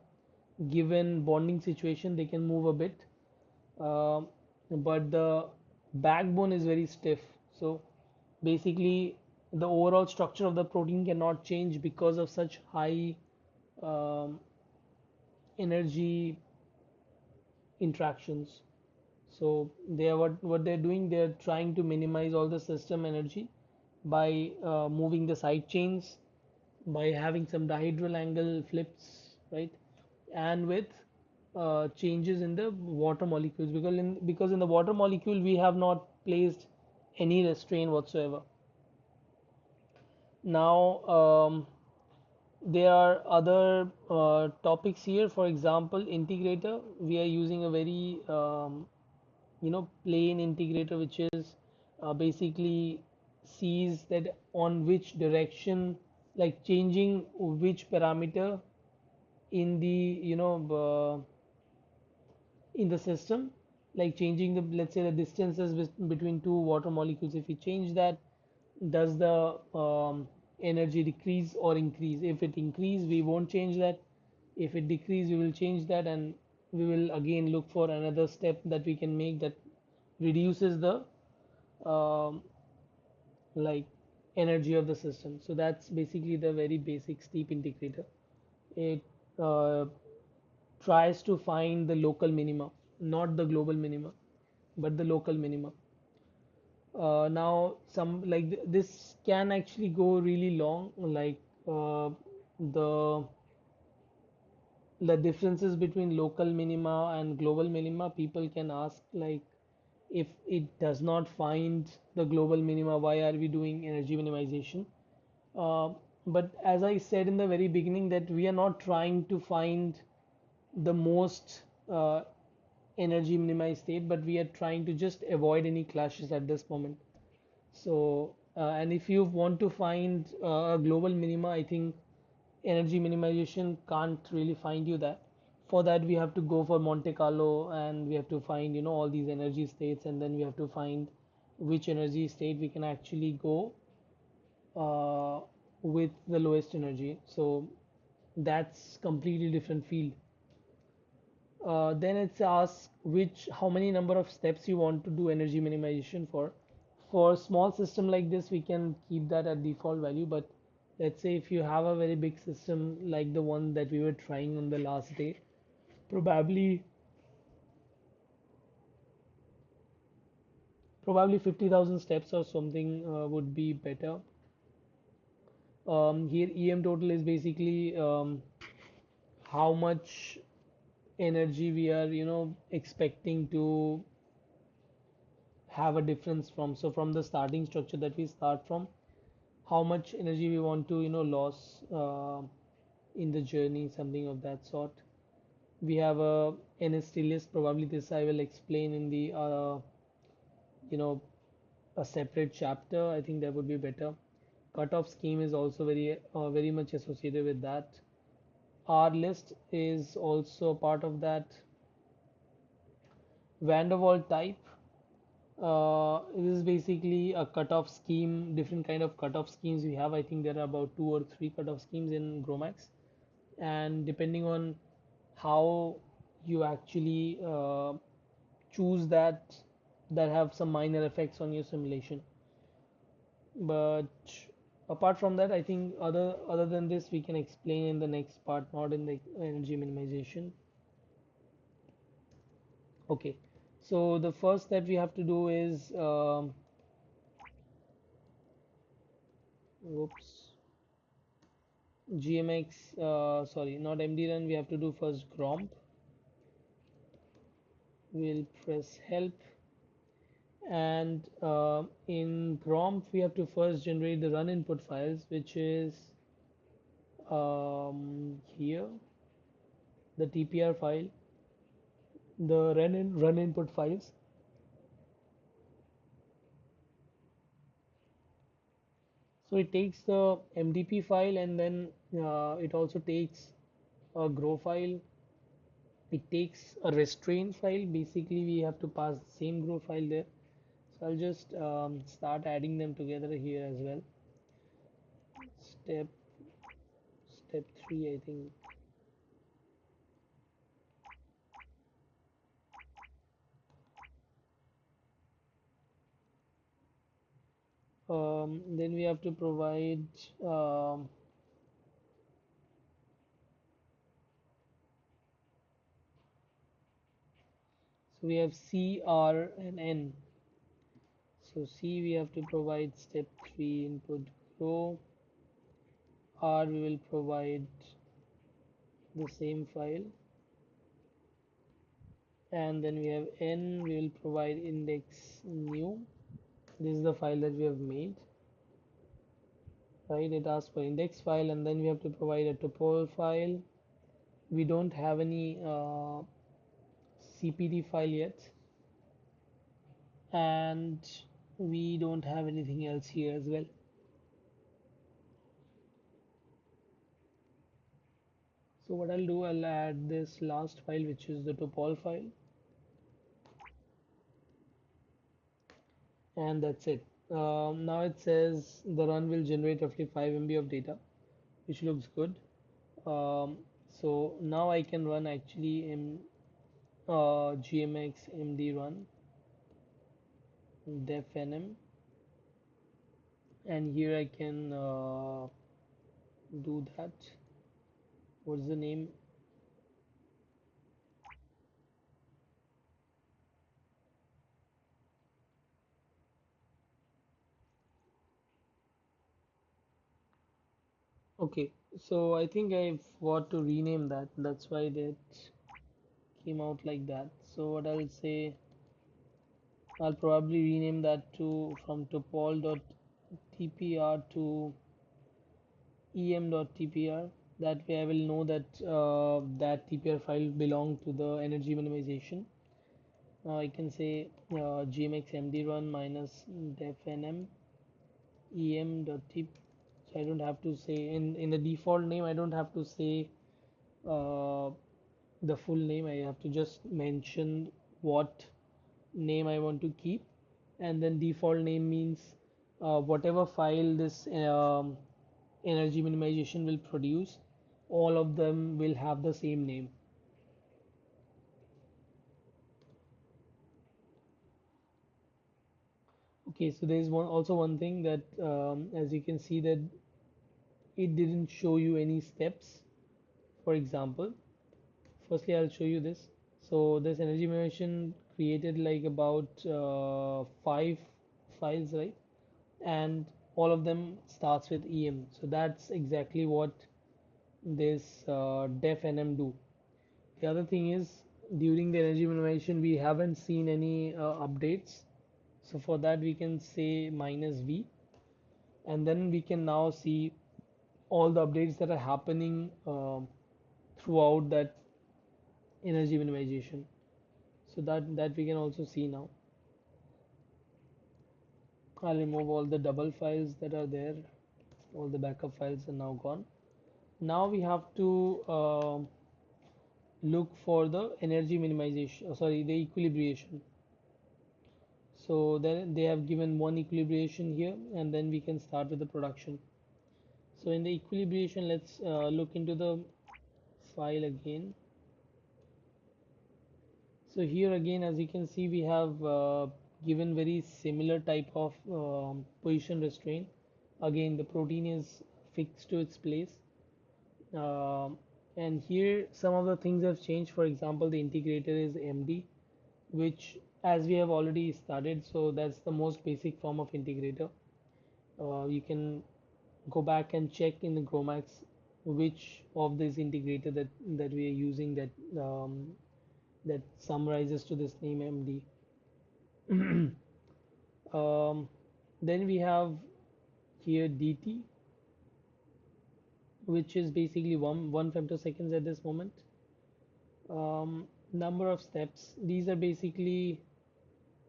given bonding situation, they can move a bit. Um but the backbone is very stiff. So basically, the overall structure of the protein cannot change because of such high um, energy interactions. So they are what they're doing. They're trying to minimize all the system energy by moving the side chains, by having some dihedral angle flips, right? And with changes in the water molecules, because in the water molecule we have not placed any restraint whatsoever. Now there are other topics here. For example, integrator. We are using a very plain integrator, which is basically sees that on which direction, like changing which parameter in the in the system, like changing the, let's say, the distances between two water molecules. If we change that, does the energy decrease or increase? If it increase, we won't change that. If it decrease, we will change that, and we will again look for another step that we can make that reduces the um, like energy of the system. So that's basically the very basic steep integrator. It uh, tries to find the local minima, not the global minima, but the local minima. Now, some like this can actually go really long, like the the differences between local minima and global minima. People can ask, like, if it does not find the global minima, why are we doing energy minimization? Uh, but as I said in the very beginning, that we are not trying to find the most energy minimized state, but we are trying to just avoid any clashes at this moment. So, and if you want to find a global minima, I think energy minimization can't really find you that. For that we have to go for Monte Carlo and we have to find all these energy states, and then we have to find which energy state we can actually go uh, with the lowest energy. So that's completely different field. Then it's asked which how many number of steps you want to do energy minimization for. For small system like this, we can keep that at default value, but let's say if you have a very big system like the one that we were trying on the last day, probably probably 50,000 steps or something would be better. Here EM total is basically how much energy we are expecting to have a difference from. So from the starting structure that we start from, how much energy we want to lose in the journey, something of that sort. We have a NST list. Probably this I will explain in the you know a separate chapter. I think that would be better. Cutoff scheme is also very much associated with that. R list is also part of that. Van der Waals type. This is basically a cutoff scheme, different kind of cutoff schemes we have. I think there are about two or three cutoff schemes in GROMACS, and depending on how you actually choose that have some minor effects on your simulation. But apart from that, I think other than this, we can explain in the next part, not in the energy minimization. Okay, so the first that we have to do is whoops, GMX, sorry, not MD run. We have to do first GROMP. We'll press help, and in GROMP we have to first generate the run input files, which is here, the TPR file, the run input files. So it takes the MDP file, and then it also takes a grow file. It takes a restrain file. Basically, we have to pass the same grow file there. So I'll just start adding them together here as well. Step step 3, I think. Then we have to provide so we have C, R, and N. So C we have to provide step 3 input grow. R we will provide the same file, and then we have N we will provide index new. This is the file that we have made, right? It asks for index file, and then we have to provide a tupole file. We don't have any CPD file yet, and we don't have anything else here as well. So what I'll do, I'll add this last file, which is the tupole file, and that's it. Now it says the run will generate roughly 5 MB of data, which looks good. So now I can run actually in GMX MD run defnm, and here I can do that. What's the name? Okay, so I think I forgot to rename that. That's why that came out like that. So what I'll say, I'll probably rename that to from tupol.tpr to em.tpr. That way I will know that that TPR file belong to the energy minimization. Now I can say gmx md run minus defnm em.tp. I don't have to say in the default name. I don't have to say uh, the full name. I have to just mention what name I want to keep, and then default name means whatever file this energy minimization will produce, all of them will have the same name. Okay, so there is one thing that as you can see that it didn't show you any steps. For example, firstly I'll show you this. So this energy minimization created like about 5 files, right? And all of them starts with EM. So that's exactly what this def nm do. The other thing is during the energy minimization we haven't seen any updates. So for that we can say -v, and then we can now see all the updates that are happening throughout that energy minimization. So that we can also see now. I'll remove all the double files that are there. All the backup files are now gone. Now we have to look for the energy minimization, sorry, the equilibration. So then they have given one equilibration here, and then we can start with the production. So in the equilibration, let's look into the file again. So here again, as you can see, we have given very similar type of position restraint. Again, the protein is fixed to its place. And here some of the things have changed. For example, the integrator is MD, which as we have already studied, so that's the most basic form of integrator. You can go back and check in the Gromax which of this integrator that we are using that summarizes to this name MD. um, then we have here DT, which is basically one femtoseconds at this moment. Number of steps, these are basically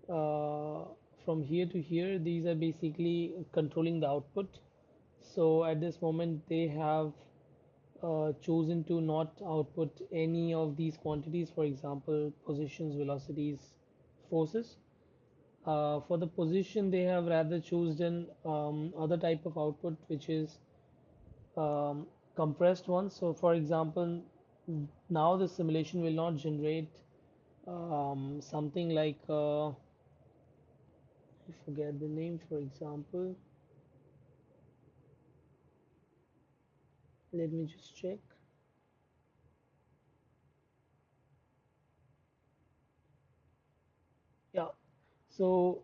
uh, from here to here, these are basically controlling the output. So at this moment they have chosen to not output any of these quantities, for example positions, velocities, forces. For the position they have rather chosen other type of output, which is compressed one. So for example, now the simulation will not generate something like I forget the name. For example, let me just check. Yeah, so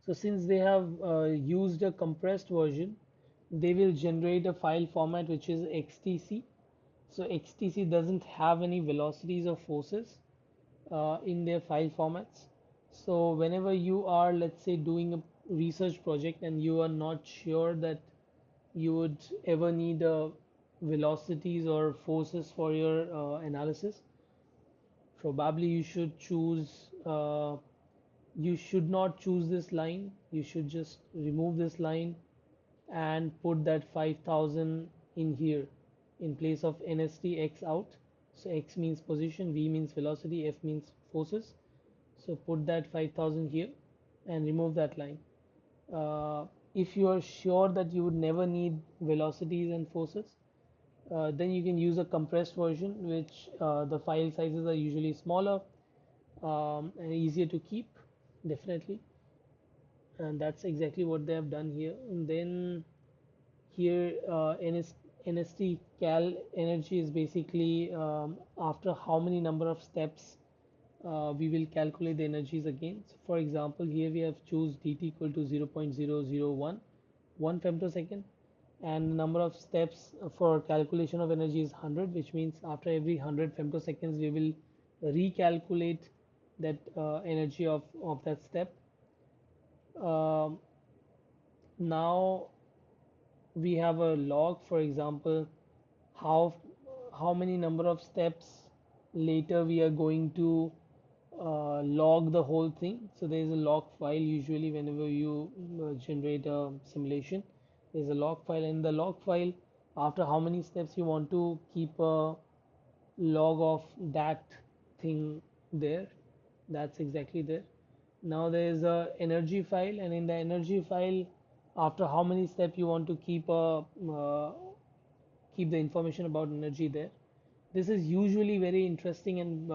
so since they have used a compressed version, they will generate a file format which is XTC. So XTC doesn't have any velocities or forces in their file formats. So whenever you are, let's say, doing a research project and you are not sure that you would ever need velocities or forces for your analysis, probably you should not choose this line. You should just remove this line and put that 5000 in here in place of NST X out. So X means position, V means velocity, F means forces. So put that 5000 here and remove that line. If you are sure that you would never need velocities and forces, then you can use a compressed version, which the file sizes are usually smaller and easier to keep, definitely. And that's exactly what they have done here. And then here NST cal energy is basically after how many number of steps we will calculate the energies again. So for example, here we have choose dt equal to 0.001 1 femtosecond, and the number of steps for calculation of energy is 100, which means after every 100 femtoseconds we will recalculate that energy of that step. Um, Now we have a log, for example, how how many number of steps later we are going to log the whole thing. So there is a log file usually whenever you generate a simulation. There's a log file, and the log file, after how many steps you want to keep a log of that thing there. That's exactly there. Now there is a energy file, and in the energy file, after how many steps you want to keep the information about energy there. This is usually very interesting and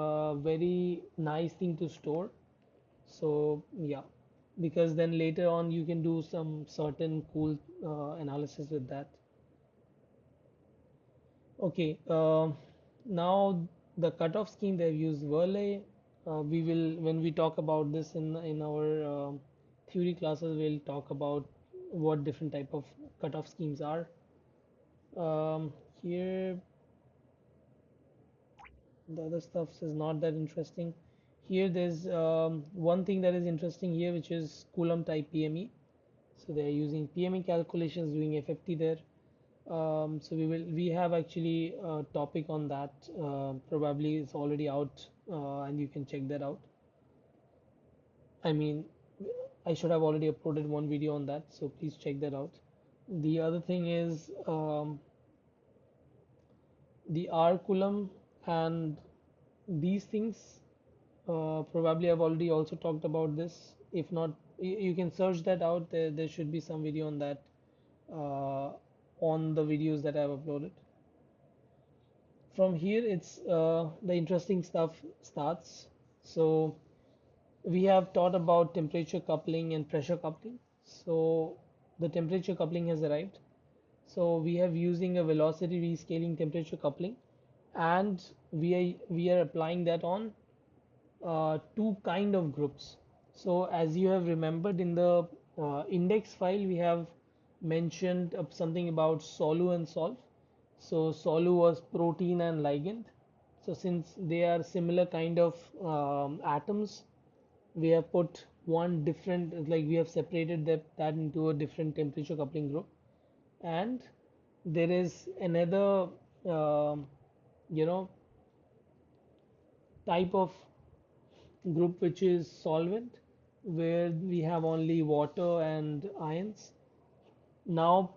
very nice thing to store. So yeah, because then later on you can do some certain cool analysis with that. Okay, now the cutoff scheme they've used Verlet. We will, when we talk about this in our theory classes, we'll talk about what different type of cutoff schemes are. Here the other stuff is not that interesting. Here there's one thing that is interesting here, which is Coulomb type PME. So they're using PME calculations, doing FFT there. So we have actually a topic on that. Probably it's already out, and you can check that out. I mean, I should have already uploaded one video on that, so please check that out. The other thing is the R Coulomb and these things. Probably I've already also talked about this. If not, you can search that out. There should be some video on that uh, on the videos that I've uploaded. From here, it's the interesting stuff starts. So we have taught about temperature coupling and pressure coupling. So the temperature coupling has arrived. So we have using a velocity rescaling temperature coupling, and we are applying that on two kind of groups. So as you have remembered in the index file, we have mentioned something about SOLU and SOLV. So SOLU was protein and ligand. So since they are similar kind of atoms, we have put one different, like we have separated that into a different temperature coupling group. And there is another, um you know, type of group which is solvent, where we have only water and ions. Now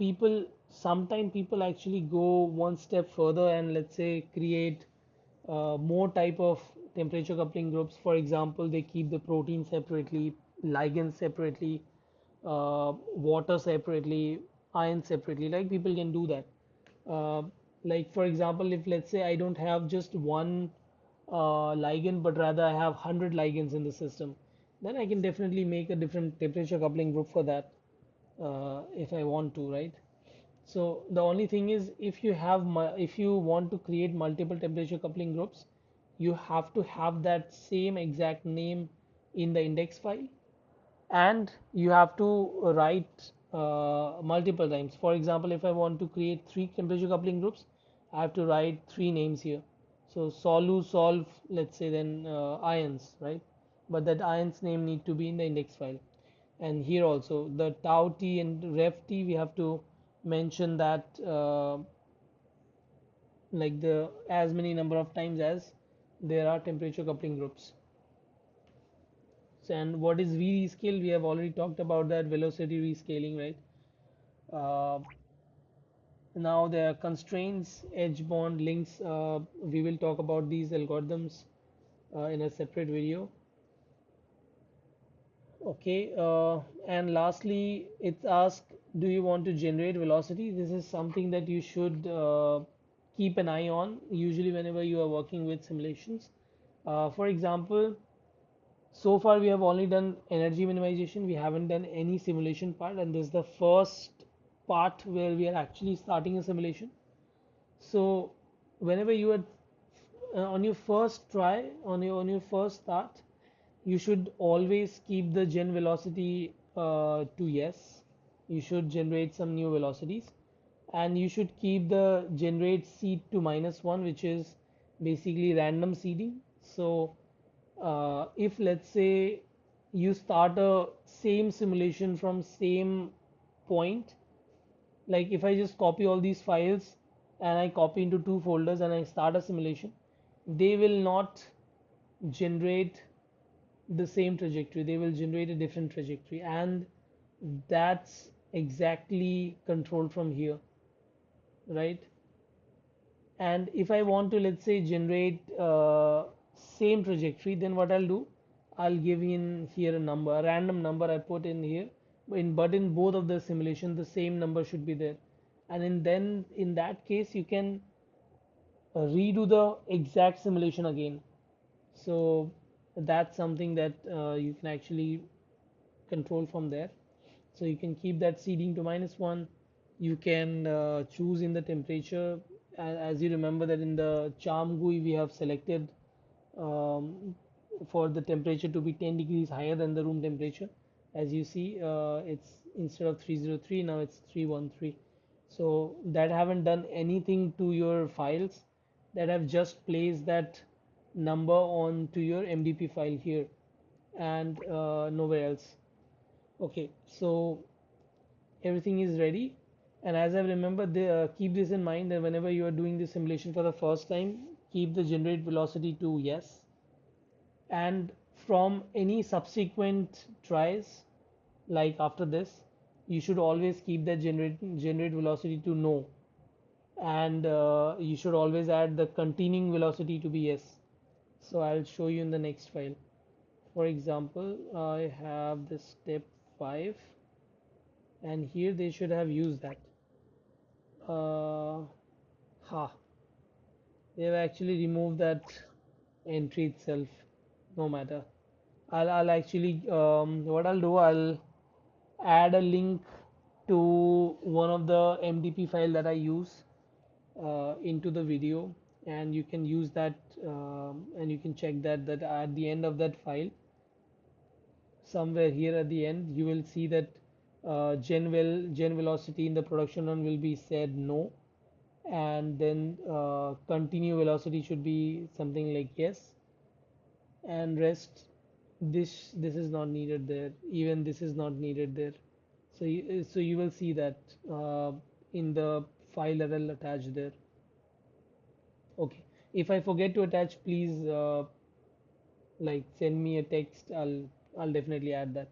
sometimes people actually go one step further and let's say create more type of temperature coupling groups. For example, they keep the protein separately, ligand separately, water separately, ions separately. Like people can do that. Uh, like for example, if let's say I don't have just one ligand, but rather I have 100 ligands in the system, then I can definitely make a different temperature coupling group for that if I want to, right? So the only thing is, if you want to create multiple temperature coupling groups, you have to have that same exact name in the index file, and you have to write multiple times. For example, if I want to create three temperature coupling groups, I have to write three names here. So solu, solve, let's say then ions, right? But that ions name need to be in the index file. And here also the tau t and ref t, we have to mention that like the as many number of times as there are temperature coupling groups. So, and what is V rescale? We have already talked about that, velocity rescaling, right? Uh, Now there are constraints, edge bond links. We will talk about these algorithms in a separate video. Okay, and lastly, it's asked, do you want to generate velocity? This is something that you should keep an eye on, usually whenever you are working with simulations. For example, so far we have only done energy minimization. We haven't done any simulation part, and this is the first part where we are actually starting a simulation. So whenever you are on your first try, on your first start, you should always keep the gen velocity to yes. You should generate some new velocities, and you should keep the generate seed to -1, which is basically random seeding. So if let's say you start a same simulation from same point, like if I just copy all these files and I copy into two folders and I start a simulation, they will not generate the same trajectory. They will generate a different trajectory, and that's exactly controlled from here, right? And if I want to, let's say, generate same trajectory, then what I'll do, I'll give in here a number, a random number I put in here. But in both of the simulation, the same number should be there. And in that case, you can redo the exact simulation again. So that's something that you can actually control from there. So you can keep that seeding to -1. You can choose in the temperature. As you remember that in the CHARMM-GUI we have selected um, for the temperature to be 10 degrees higher than the room temperature. As you see, it's instead of 303, now it's 313. So that haven't done anything to your files, that have just placed that number on to your MDP file here, and nowhere else. Okay, so everything is ready. And as I remember, keep this in mind that whenever you are doing this simulation for the first time, keep the generate velocity to yes. And from any subsequent tries, like after this, you should always keep that generate velocity to no. And you should always add the continuing velocity to be yes. So I'll show you in the next file. For example, I have this step 5, and here they should have used that. Ha, they have actually removed that entry itself. No matter. I'll actually what I'll do, I'll add a link to one of the MDP file that I use into the video, and you can use that, and you can check that at the end of that file, somewhere here at the end, you will see that gen velocity in the production run will be said no, and then continue velocity should be something like yes, and rest, this is not needed there, even this is not needed there. So you will see that in the file that I'll attach there. Okay, if I forget to attach, please like send me a text. I'll definitely add that.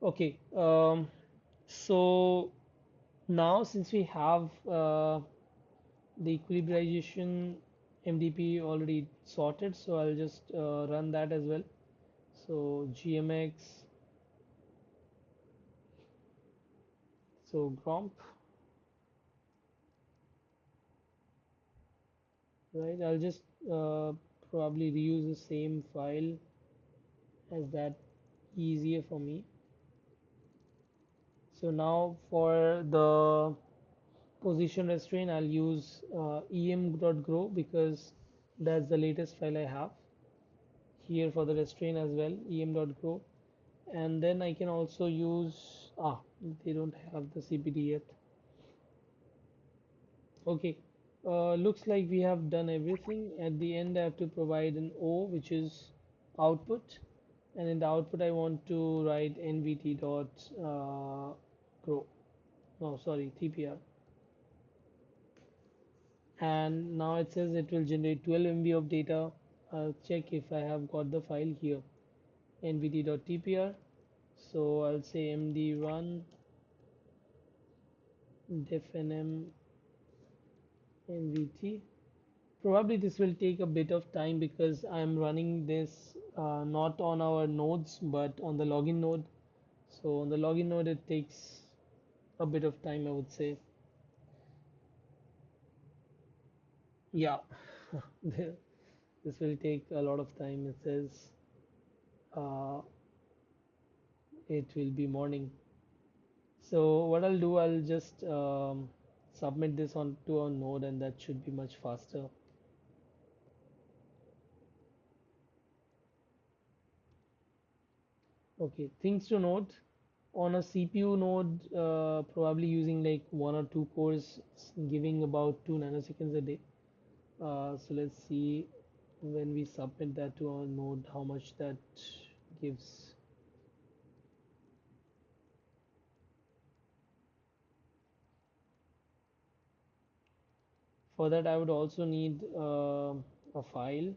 Okay, so now since we have the equilibrization MDP already sorted, so I'll just run that as well. So GMX, so gromp, right? I'll just probably reuse the same file, as that easier for me. So now for the position restraint, I'll use em.grow, because that's the latest file I have here for the restraint as well, em.grow. And then I can also use, they don't have the CPD yet. Okay, looks like we have done everything. At the end, I have to provide an O, which is output, and in the output, I want to write nvt dot grow. No, sorry, TPR. And now it says it will generate 12 MB of data. I'll check if I have got the file here, nvt.tpr. So I'll say md1 defnm nvt. Probably this will take a bit of time because I'm running this not on our nodes but on the login node. So on the login node it takes a bit of time, I would say. Yeah, this will take a lot of time. It says uh, it will be morning. So what I'll do, I'll just submit this onto our node, and that should be much faster. Okay, things to note on a CPU node, probably using like 1 or 2 cores, giving about 2 nanoseconds a day. So let's see when we submit that to our node, how much that gives. For that, I would also need a file.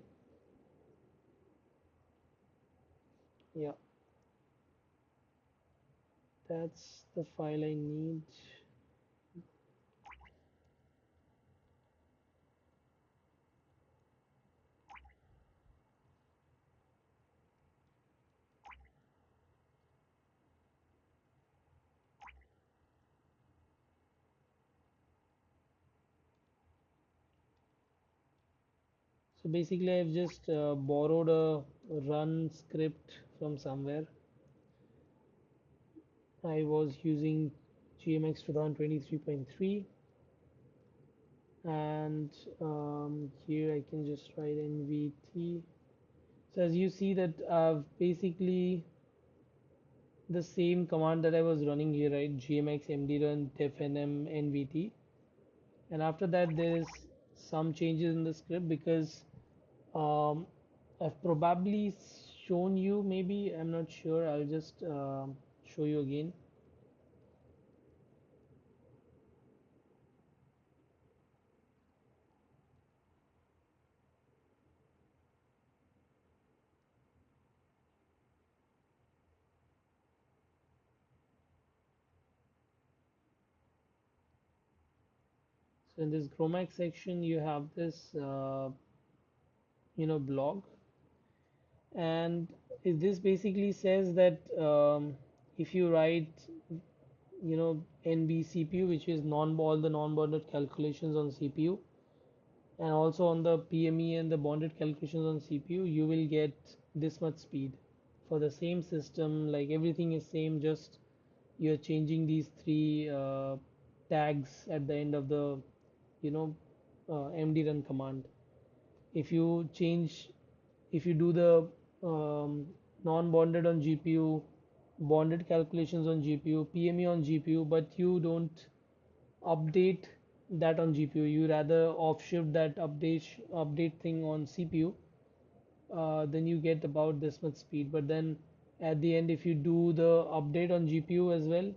Yeah, that's the file I need. So basically, I've just borrowed a run script from somewhere. I was using GMX 2023.3, and here I can just write NVT. So as you see that I've basically the same command that I was running here, right? GMX mdrun defnm NVT, and after that there is some changes in the script because um, I've probably shown you, maybe I'm not sure. I'll just show you again. So in this Chromax section, you have this, blog, and this basically says that if you write, NB CPU, which is non all the non-bonded calculations on CPU, and also on the PME and the bonded calculations on CPU, you will get this much speed for the same system. Like everything is same, just you're changing these three tags at the end of the you know md run command. If you change, if you do the non-bonded on GPU, bonded calculations on GPU, PME on GPU, but you don't update that on GPU, you rather offshift that update thing on CPU, then you get about this much speed. But then at the end, if you do the update on GPU as well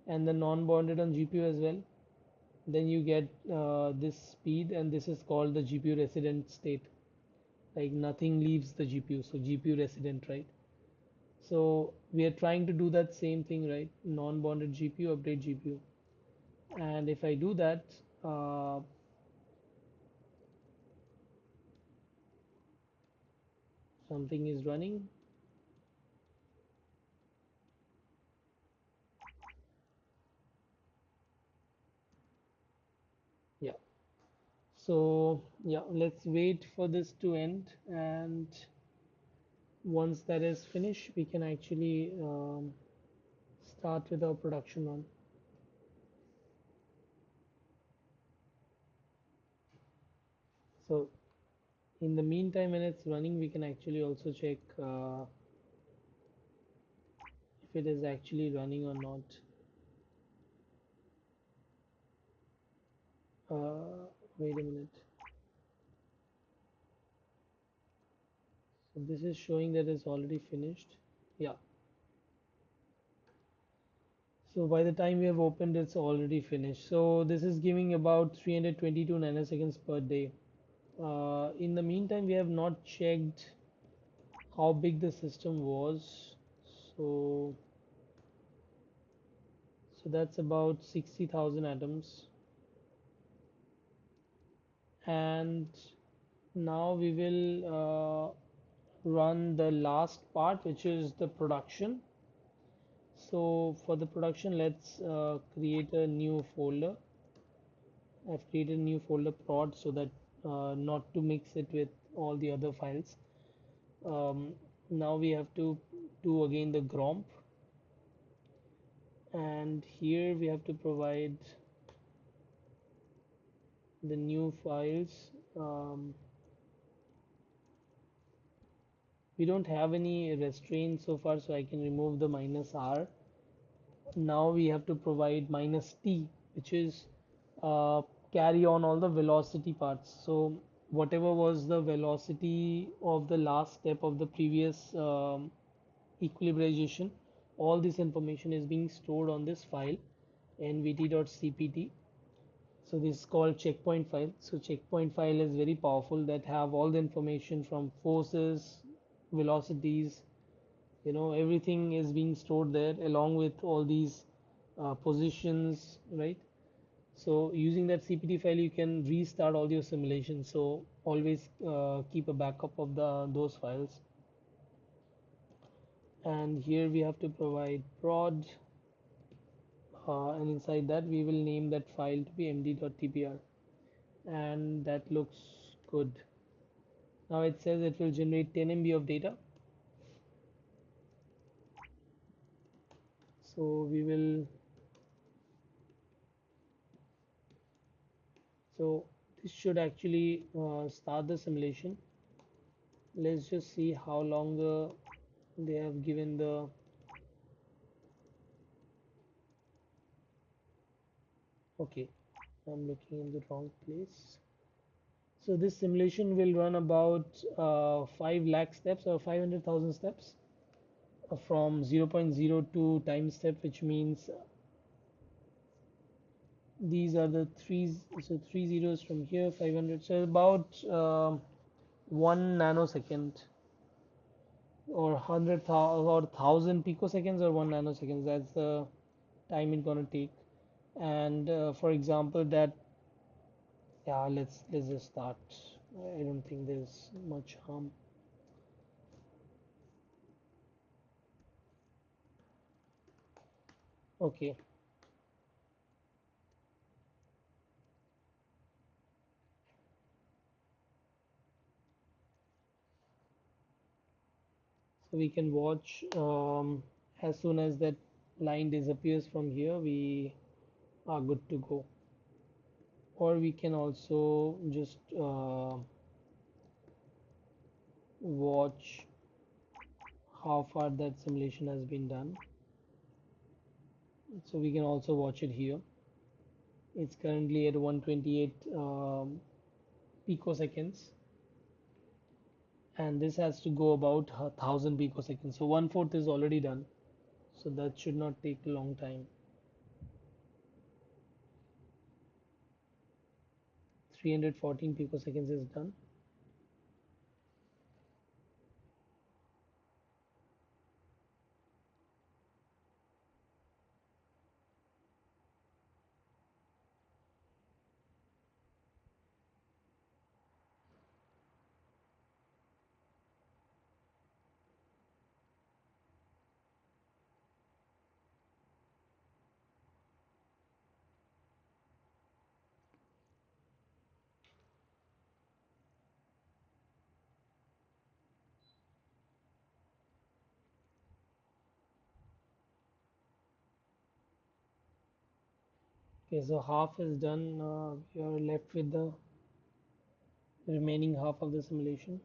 and the non-bonded on GPU as well, then you get this speed, and this is called the GPU resident state. Like nothing leaves the GPU, so GPU resident, right? So we are trying to do that same thing, right? Non-bonded GPU, update GPU. And if I do that, uh, something is running. Yeah. So yeah, let's wait for this to end, and once that is finished, we can actually start with our production run. So in the meantime, when it's running, we can actually also check if it is actually running or not. Wait a minute. So this is showing that it's already finished. Yeah. So by the time we have opened, it's already finished. So this is giving about 322 nanoseconds per day. In the meantime, we have not checked how big the system was. So, so that's about 60,000 atoms. And now we will run the last part, which is the production. So for the production, let's create a new folder. I've created a new folder prod so that not to mix it with all the other files. Now we have to do again the gromp, and here we have to provide the new files. We don't have any restraint so far, so I can remove the -r. Now we have to provide -t, which is uh, carry on all the velocity parts. So whatever was the velocity of the last step of the previous equilibrization, all this information is being stored on this file nvt.cpt. So this is called checkpoint file. So checkpoint file is very powerful, that have all the information from forces, velocities, Everything is being stored there along with all these positions, right? So using that CPT file, you can restart all your simulations. So always keep a backup of the those files. And here we have to provide prod, and inside that we will name that file to be md.tpr, and that looks good. Now it says it will generate 10 MB of data. So we will, so this should actually start the simulation. Let's just see how long they have given the. Okay, I'm looking in the wrong place. So this simulation will run about 5 lakh steps or 500,000 steps from 0.02 time step, which means these are the threes, so three zeros from here, 500, so about 1 nanosecond or 100,000 or 1,000 picoseconds or 1 nanosecond. That's the time it's gonna take. And for example, that, yeah, let's just start. I don't think there's much harm. Okay, so we can watch, as soon as that line disappears from here, we are good to go. Or we can also just watch how far that simulation has been done. So we can also watch it here. It's currently at 128 picoseconds, and this has to go about 1,000 picoseconds. So 1/4 is already done. So that should not take a long time. 314 picoseconds is done. Okay, so half is done. We are left with the remaining half of the simulation.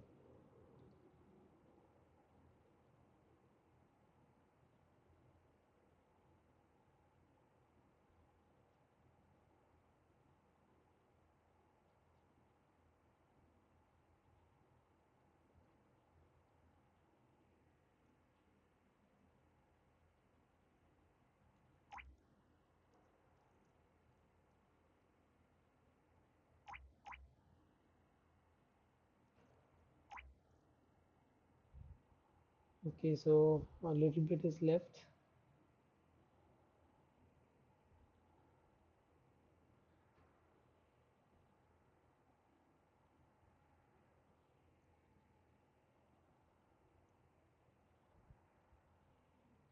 Okay, so a little bit is left.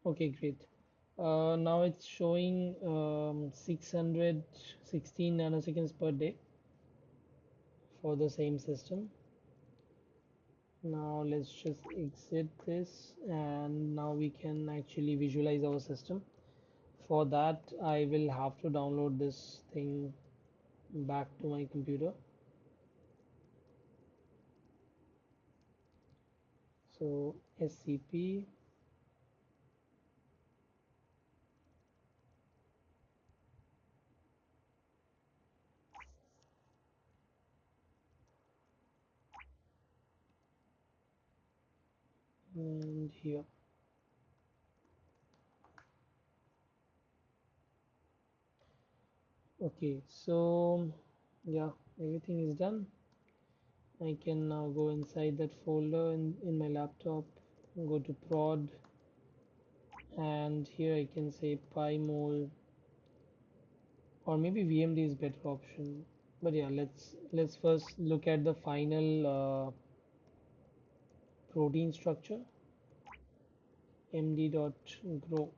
Okay, great. Now it's showing 616 nanoseconds per day for the same system. Now let's just exit this, and now we can actually visualize our system. For that, I will have to download this thing back to my computer. So SCP, and here. Okay, so yeah, everything is done. I can now go inside that folder in my laptop, go to prod, and here I can say pi mole, or maybe VMD is better option. But yeah, let's first look at the final protein structure, md.grow.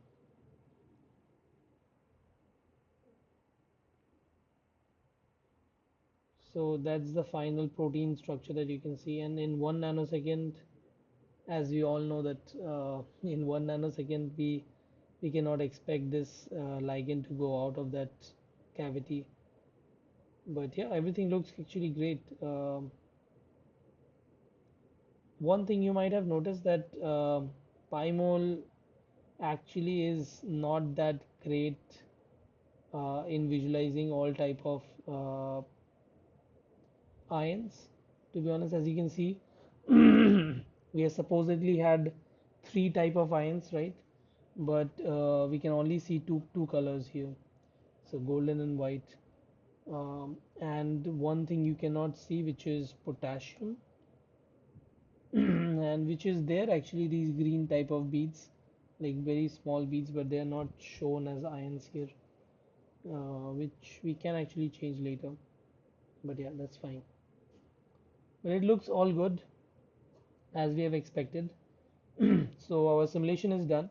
So that's the final protein structure that you can see, and in 1 nanosecond, as we all know that in 1 nanosecond we cannot expect this ligand to go out of that cavity. But yeah, everything looks actually great. One thing you might have noticed that Pymol actually is not that great in visualizing all type of ions. To be honest, as you can see, we have supposedly had three type of ions, right? But we can only see two colors here, so golden and white. And one thing you cannot see, which is potassium, and which is there actually these green type of beads, like very small beads, but they are not shown as ions here, which we can actually change later. But yeah, that's fine. But it looks all good as we have expected. So our simulation is done.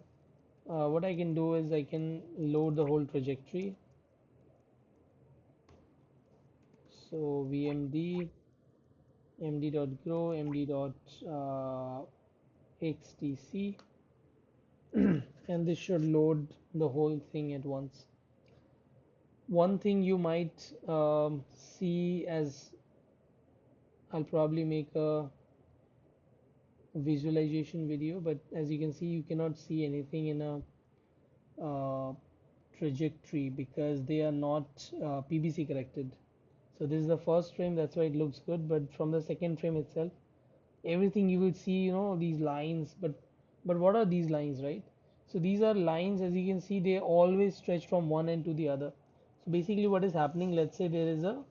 What I can do is I can load the whole trajectory. So vmd md.grow md.xtc and this should load the whole thing at once. One thing you might see, as I'll probably make a visualization video, but as you can see, you cannot see anything in a trajectory because they are not PBC corrected. So this is the first frame, that's why it looks good, but from the second frame itself, everything you will see, these lines, but what are these lines, right? So these are lines, as you can see, they always stretch from one end to the other. So basically what is happening, let's say there is a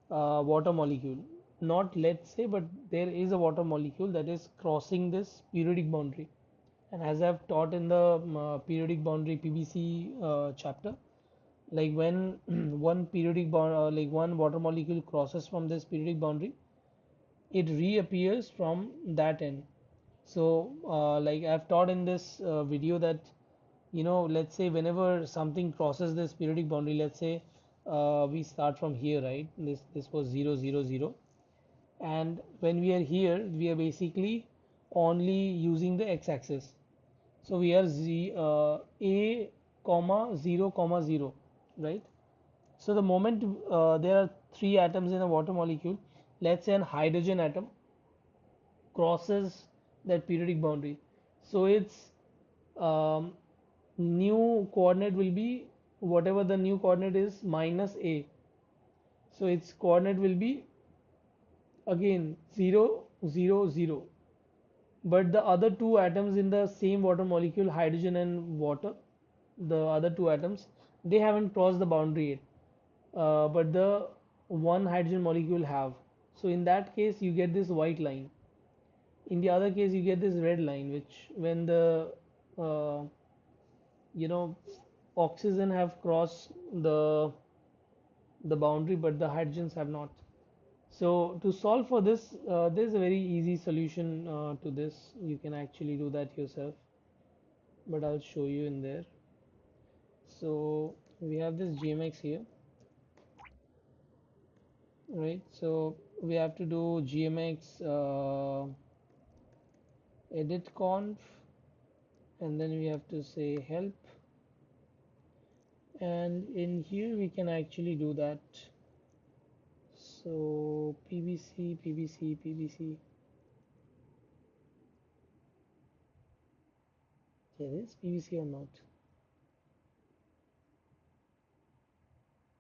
water molecule, not let's say, but there is a water molecule that is crossing this periodic boundary. And as I've taught in the periodic boundary PBC chapter, like when one periodic bond, like one water molecule crosses from this periodic boundary, it reappears from that end. So like I've taught in this video that, let's say whenever something crosses this periodic boundary, let's say we start from here, right? This was 0 0 0, and when we are here we are basically only using the x-axis. So we are a comma 0 comma 0, right? So the moment there are three atoms in a water molecule, let's say an hydrogen atom crosses that periodic boundary, so its um, new coordinate will be whatever the new coordinate is minus a. So its coordinate will be again 0 0 0. But the other two atoms in the same water molecule, hydrogen and water, the other two atoms, they haven't crossed the boundary yet, but the one hydrogen molecule have. So in that case you get this white line. In the other case you get this red line, which when the uh, you know oxygen have crossed the boundary, but the hydrogens have not. So to solve for this, there's a very easy solution to this. You can actually do that yourself, but I'll show you in there. So we have this GMX here, right? So we have to do GMX edit conf, and then we have to say help, and in here we can actually do that. So PBC, PBC, PBC. There is PBC or not?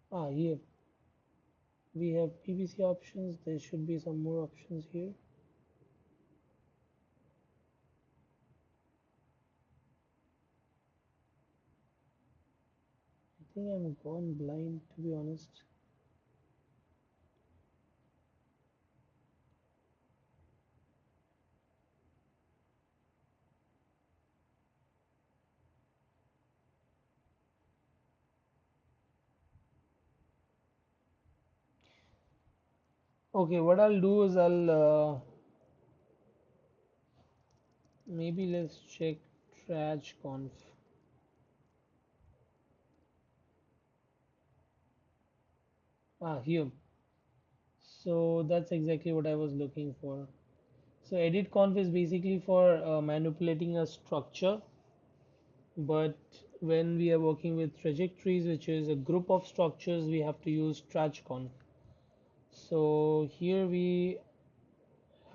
Ah, here we have PBC options. There should be some more options here. I think I'm gone blind, to be honest. Okay, what I'll do is I'll maybe let's check traj-conf. Ah, here. So that's exactly what I was looking for. So edit conf is basically for manipulating a structure, but when we are working with trajectories, which is a group of structures, we have to use traj-conf. So here we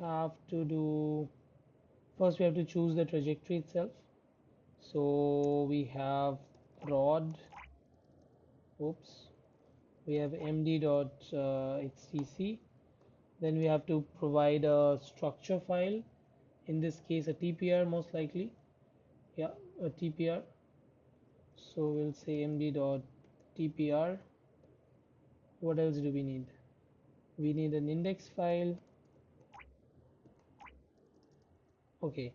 have to do, first we have to choose the trajectory itself. So we have prod, oops, we have md.xtc. Then we have to provide a structure file, in this case a TPR most likely. Yeah, a TPR. So we'll say md.tpr. What else do we need? We need an index file. Okay,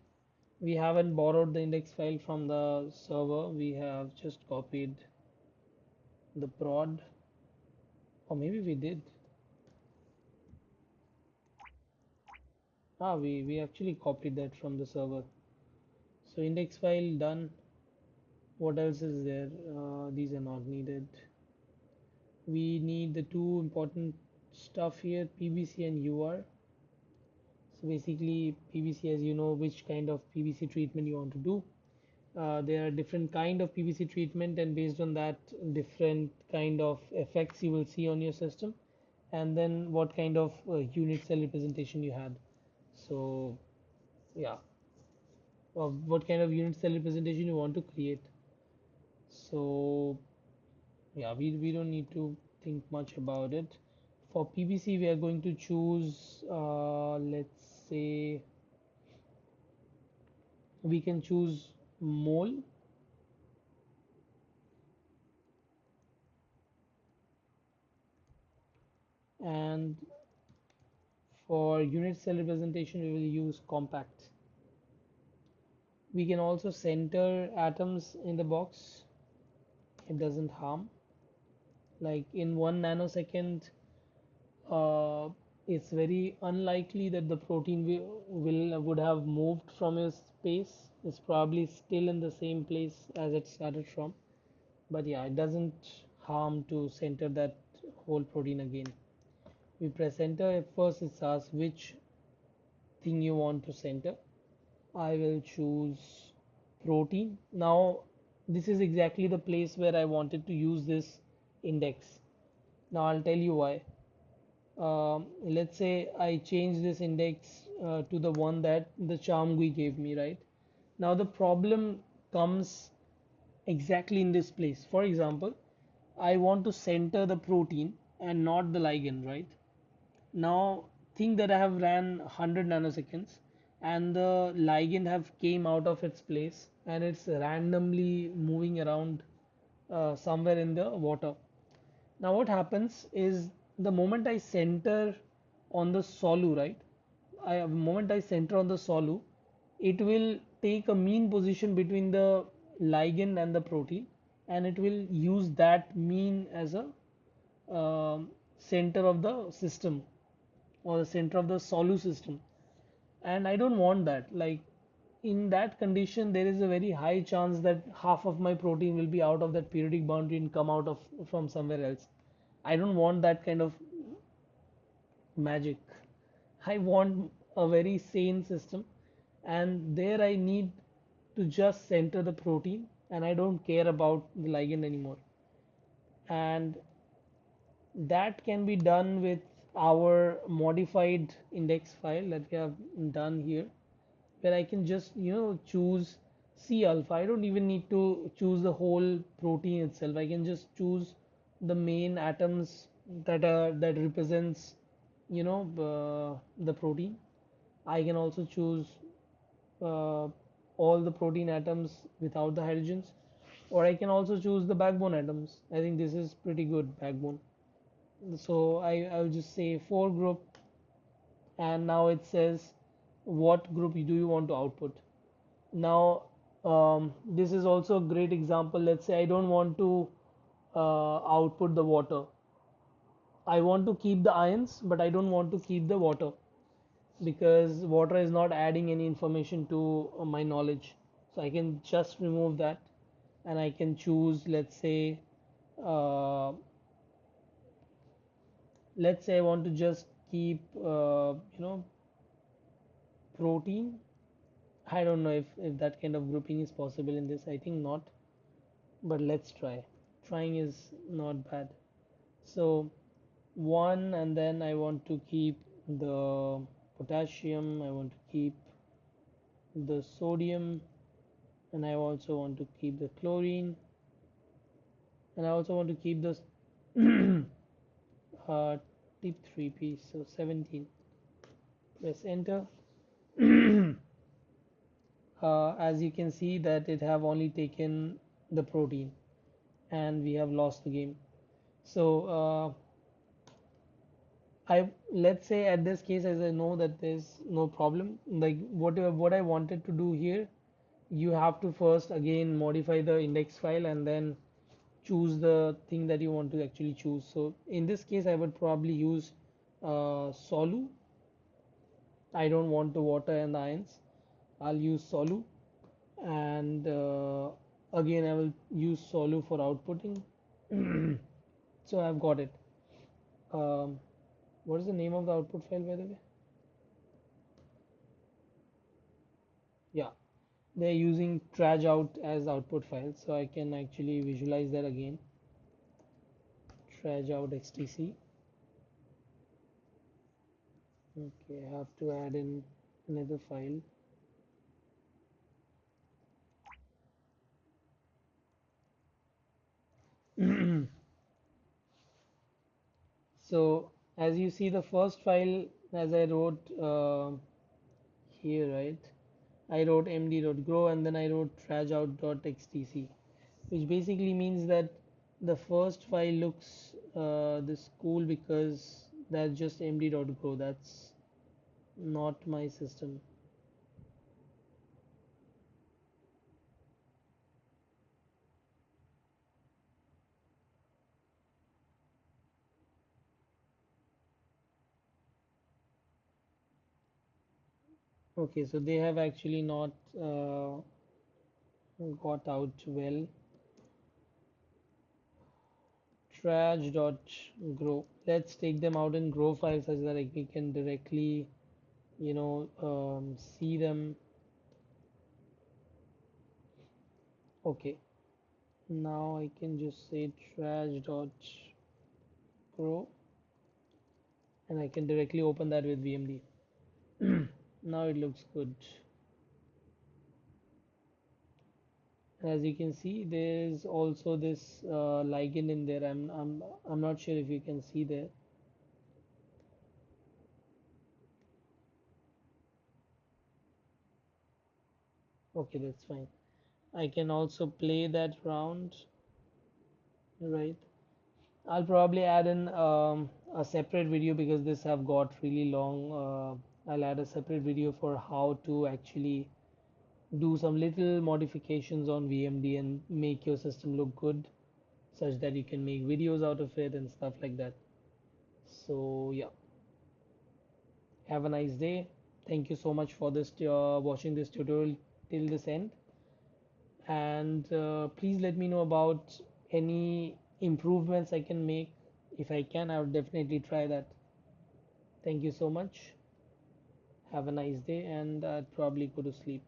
we haven't borrowed the index file from the server, we have just copied the prod, or maybe we did. Ah, we actually copied that from the server. So index file done. What else is there? These are not needed. We need the two important stuff here, PVC and UR. So basically PVC, as you know, which kind of PVC treatment you want to do. There are different kind of PVC treatment, and based on that different kind of effects you will see on your system, and then what kind of unit cell representation you had. So yeah, what kind of unit cell representation you want to create. So yeah, we don't need to think much about it. For PVC, we are going to choose, let's say, we can choose mole, and for unit cell representation, we will use compact. We can also center atoms in the box. It doesn't harm. Like in 1 nanosecond, uh, it's very unlikely that the protein would have moved from its space. It's probably still in the same place as it started from. But yeah, it doesn't harm to center that whole protein again. We press enter. At first it asks which thing you want to center. I will choose protein. Now this is exactly the place where I wanted to use this index. Now I'll tell you why. Let's say I change this index to the one that the CHARMM-GUI gave me, right? Now the problem comes exactly in this place. For example, I want to center the protein and not the ligand, right? Now think that I have ran 100 nanoseconds and the ligand have came out of its place and it's randomly moving around somewhere in the water. Now what happens is the moment I center on the solu, right? The moment I center on the solu, it will take a mean position between the ligand and the protein, and it will use that mean as a center of the system or the center of the solu system. And I don't want that. Like in that condition, there is a very high chance that half of my protein will be out of that periodic boundary and come out of from somewhere else. I don't want that kind of magic. I want a very sane system, and there I need to just center the protein, and I don't care about the ligand anymore. And that can be done with our modified index file that we have done here, where I can just choose C alpha. I don't even need to choose the whole protein itself. I can just choose the main atoms that represents the protein. I can also choose uh, all the protein atoms without the hydrogens, or I can also choose the backbone atoms. I think this is pretty good backbone. So I'll just say for group, and now it says what group do you want to output. Now this is also a great example. Let's say I don't want to output the water. I want to keep the ions, but I don't want to keep the water because water is not adding any information to my knowledge. So I can just remove that and I can choose, uh, let's say I want to just keep, protein. I don't know if that kind of grouping is possible in this. I think not, but let's try. Trying is not bad. So one, and then I want to keep the potassium, I want to keep the sodium, and I also want to keep the chlorine, and I also want to keep the uh, tip 3 piece, so 17. Press enter. As you can see that it have only taken the protein and we have lost the game. So I let's say at this case, as I know that there's no problem, like whatever what I wanted to do here, you have to first again modify the index file and then choose the thing that you want to actually choose. So in this case, I would probably use Solu. I don't want the water and the ions. I'll use Solu, and again I will use Solu for outputting. So I've got it. Um, what is the name of the output file, by the way? Yeah, they're using traj out as output file, so I can actually visualize that again. Traj out xtc. Okay, I have to add in another file. So as you see, the first file, as I wrote here, right? I wrote md.grow and then I wrote trageout.xtc, which basically means that the first file looks this cool because that's just md.grow. That's not my system. Okay, so they have actually not got out well. Traj.grow. Let's take them out in grow files such that like, we can directly, see them. Okay, now I can just say traj.grow and I can directly open that with VMD. Now it looks good. As you can see, there's also this ligand in there. I'm not sure if you can see there. Okay, that's fine. I can also play that round, right? I'll probably add in a separate video because this have got really long. I'll add a separate video for how to actually do some little modifications on VMD and make your system look good such that you can make videos out of it and stuff like that. So yeah, have a nice day. Thank you so much for this watching this tutorial till this end, and please let me know about any improvements I can make. If I can, I would definitely try that. Thank you so much. Have a nice day, and I'd probably go to sleep.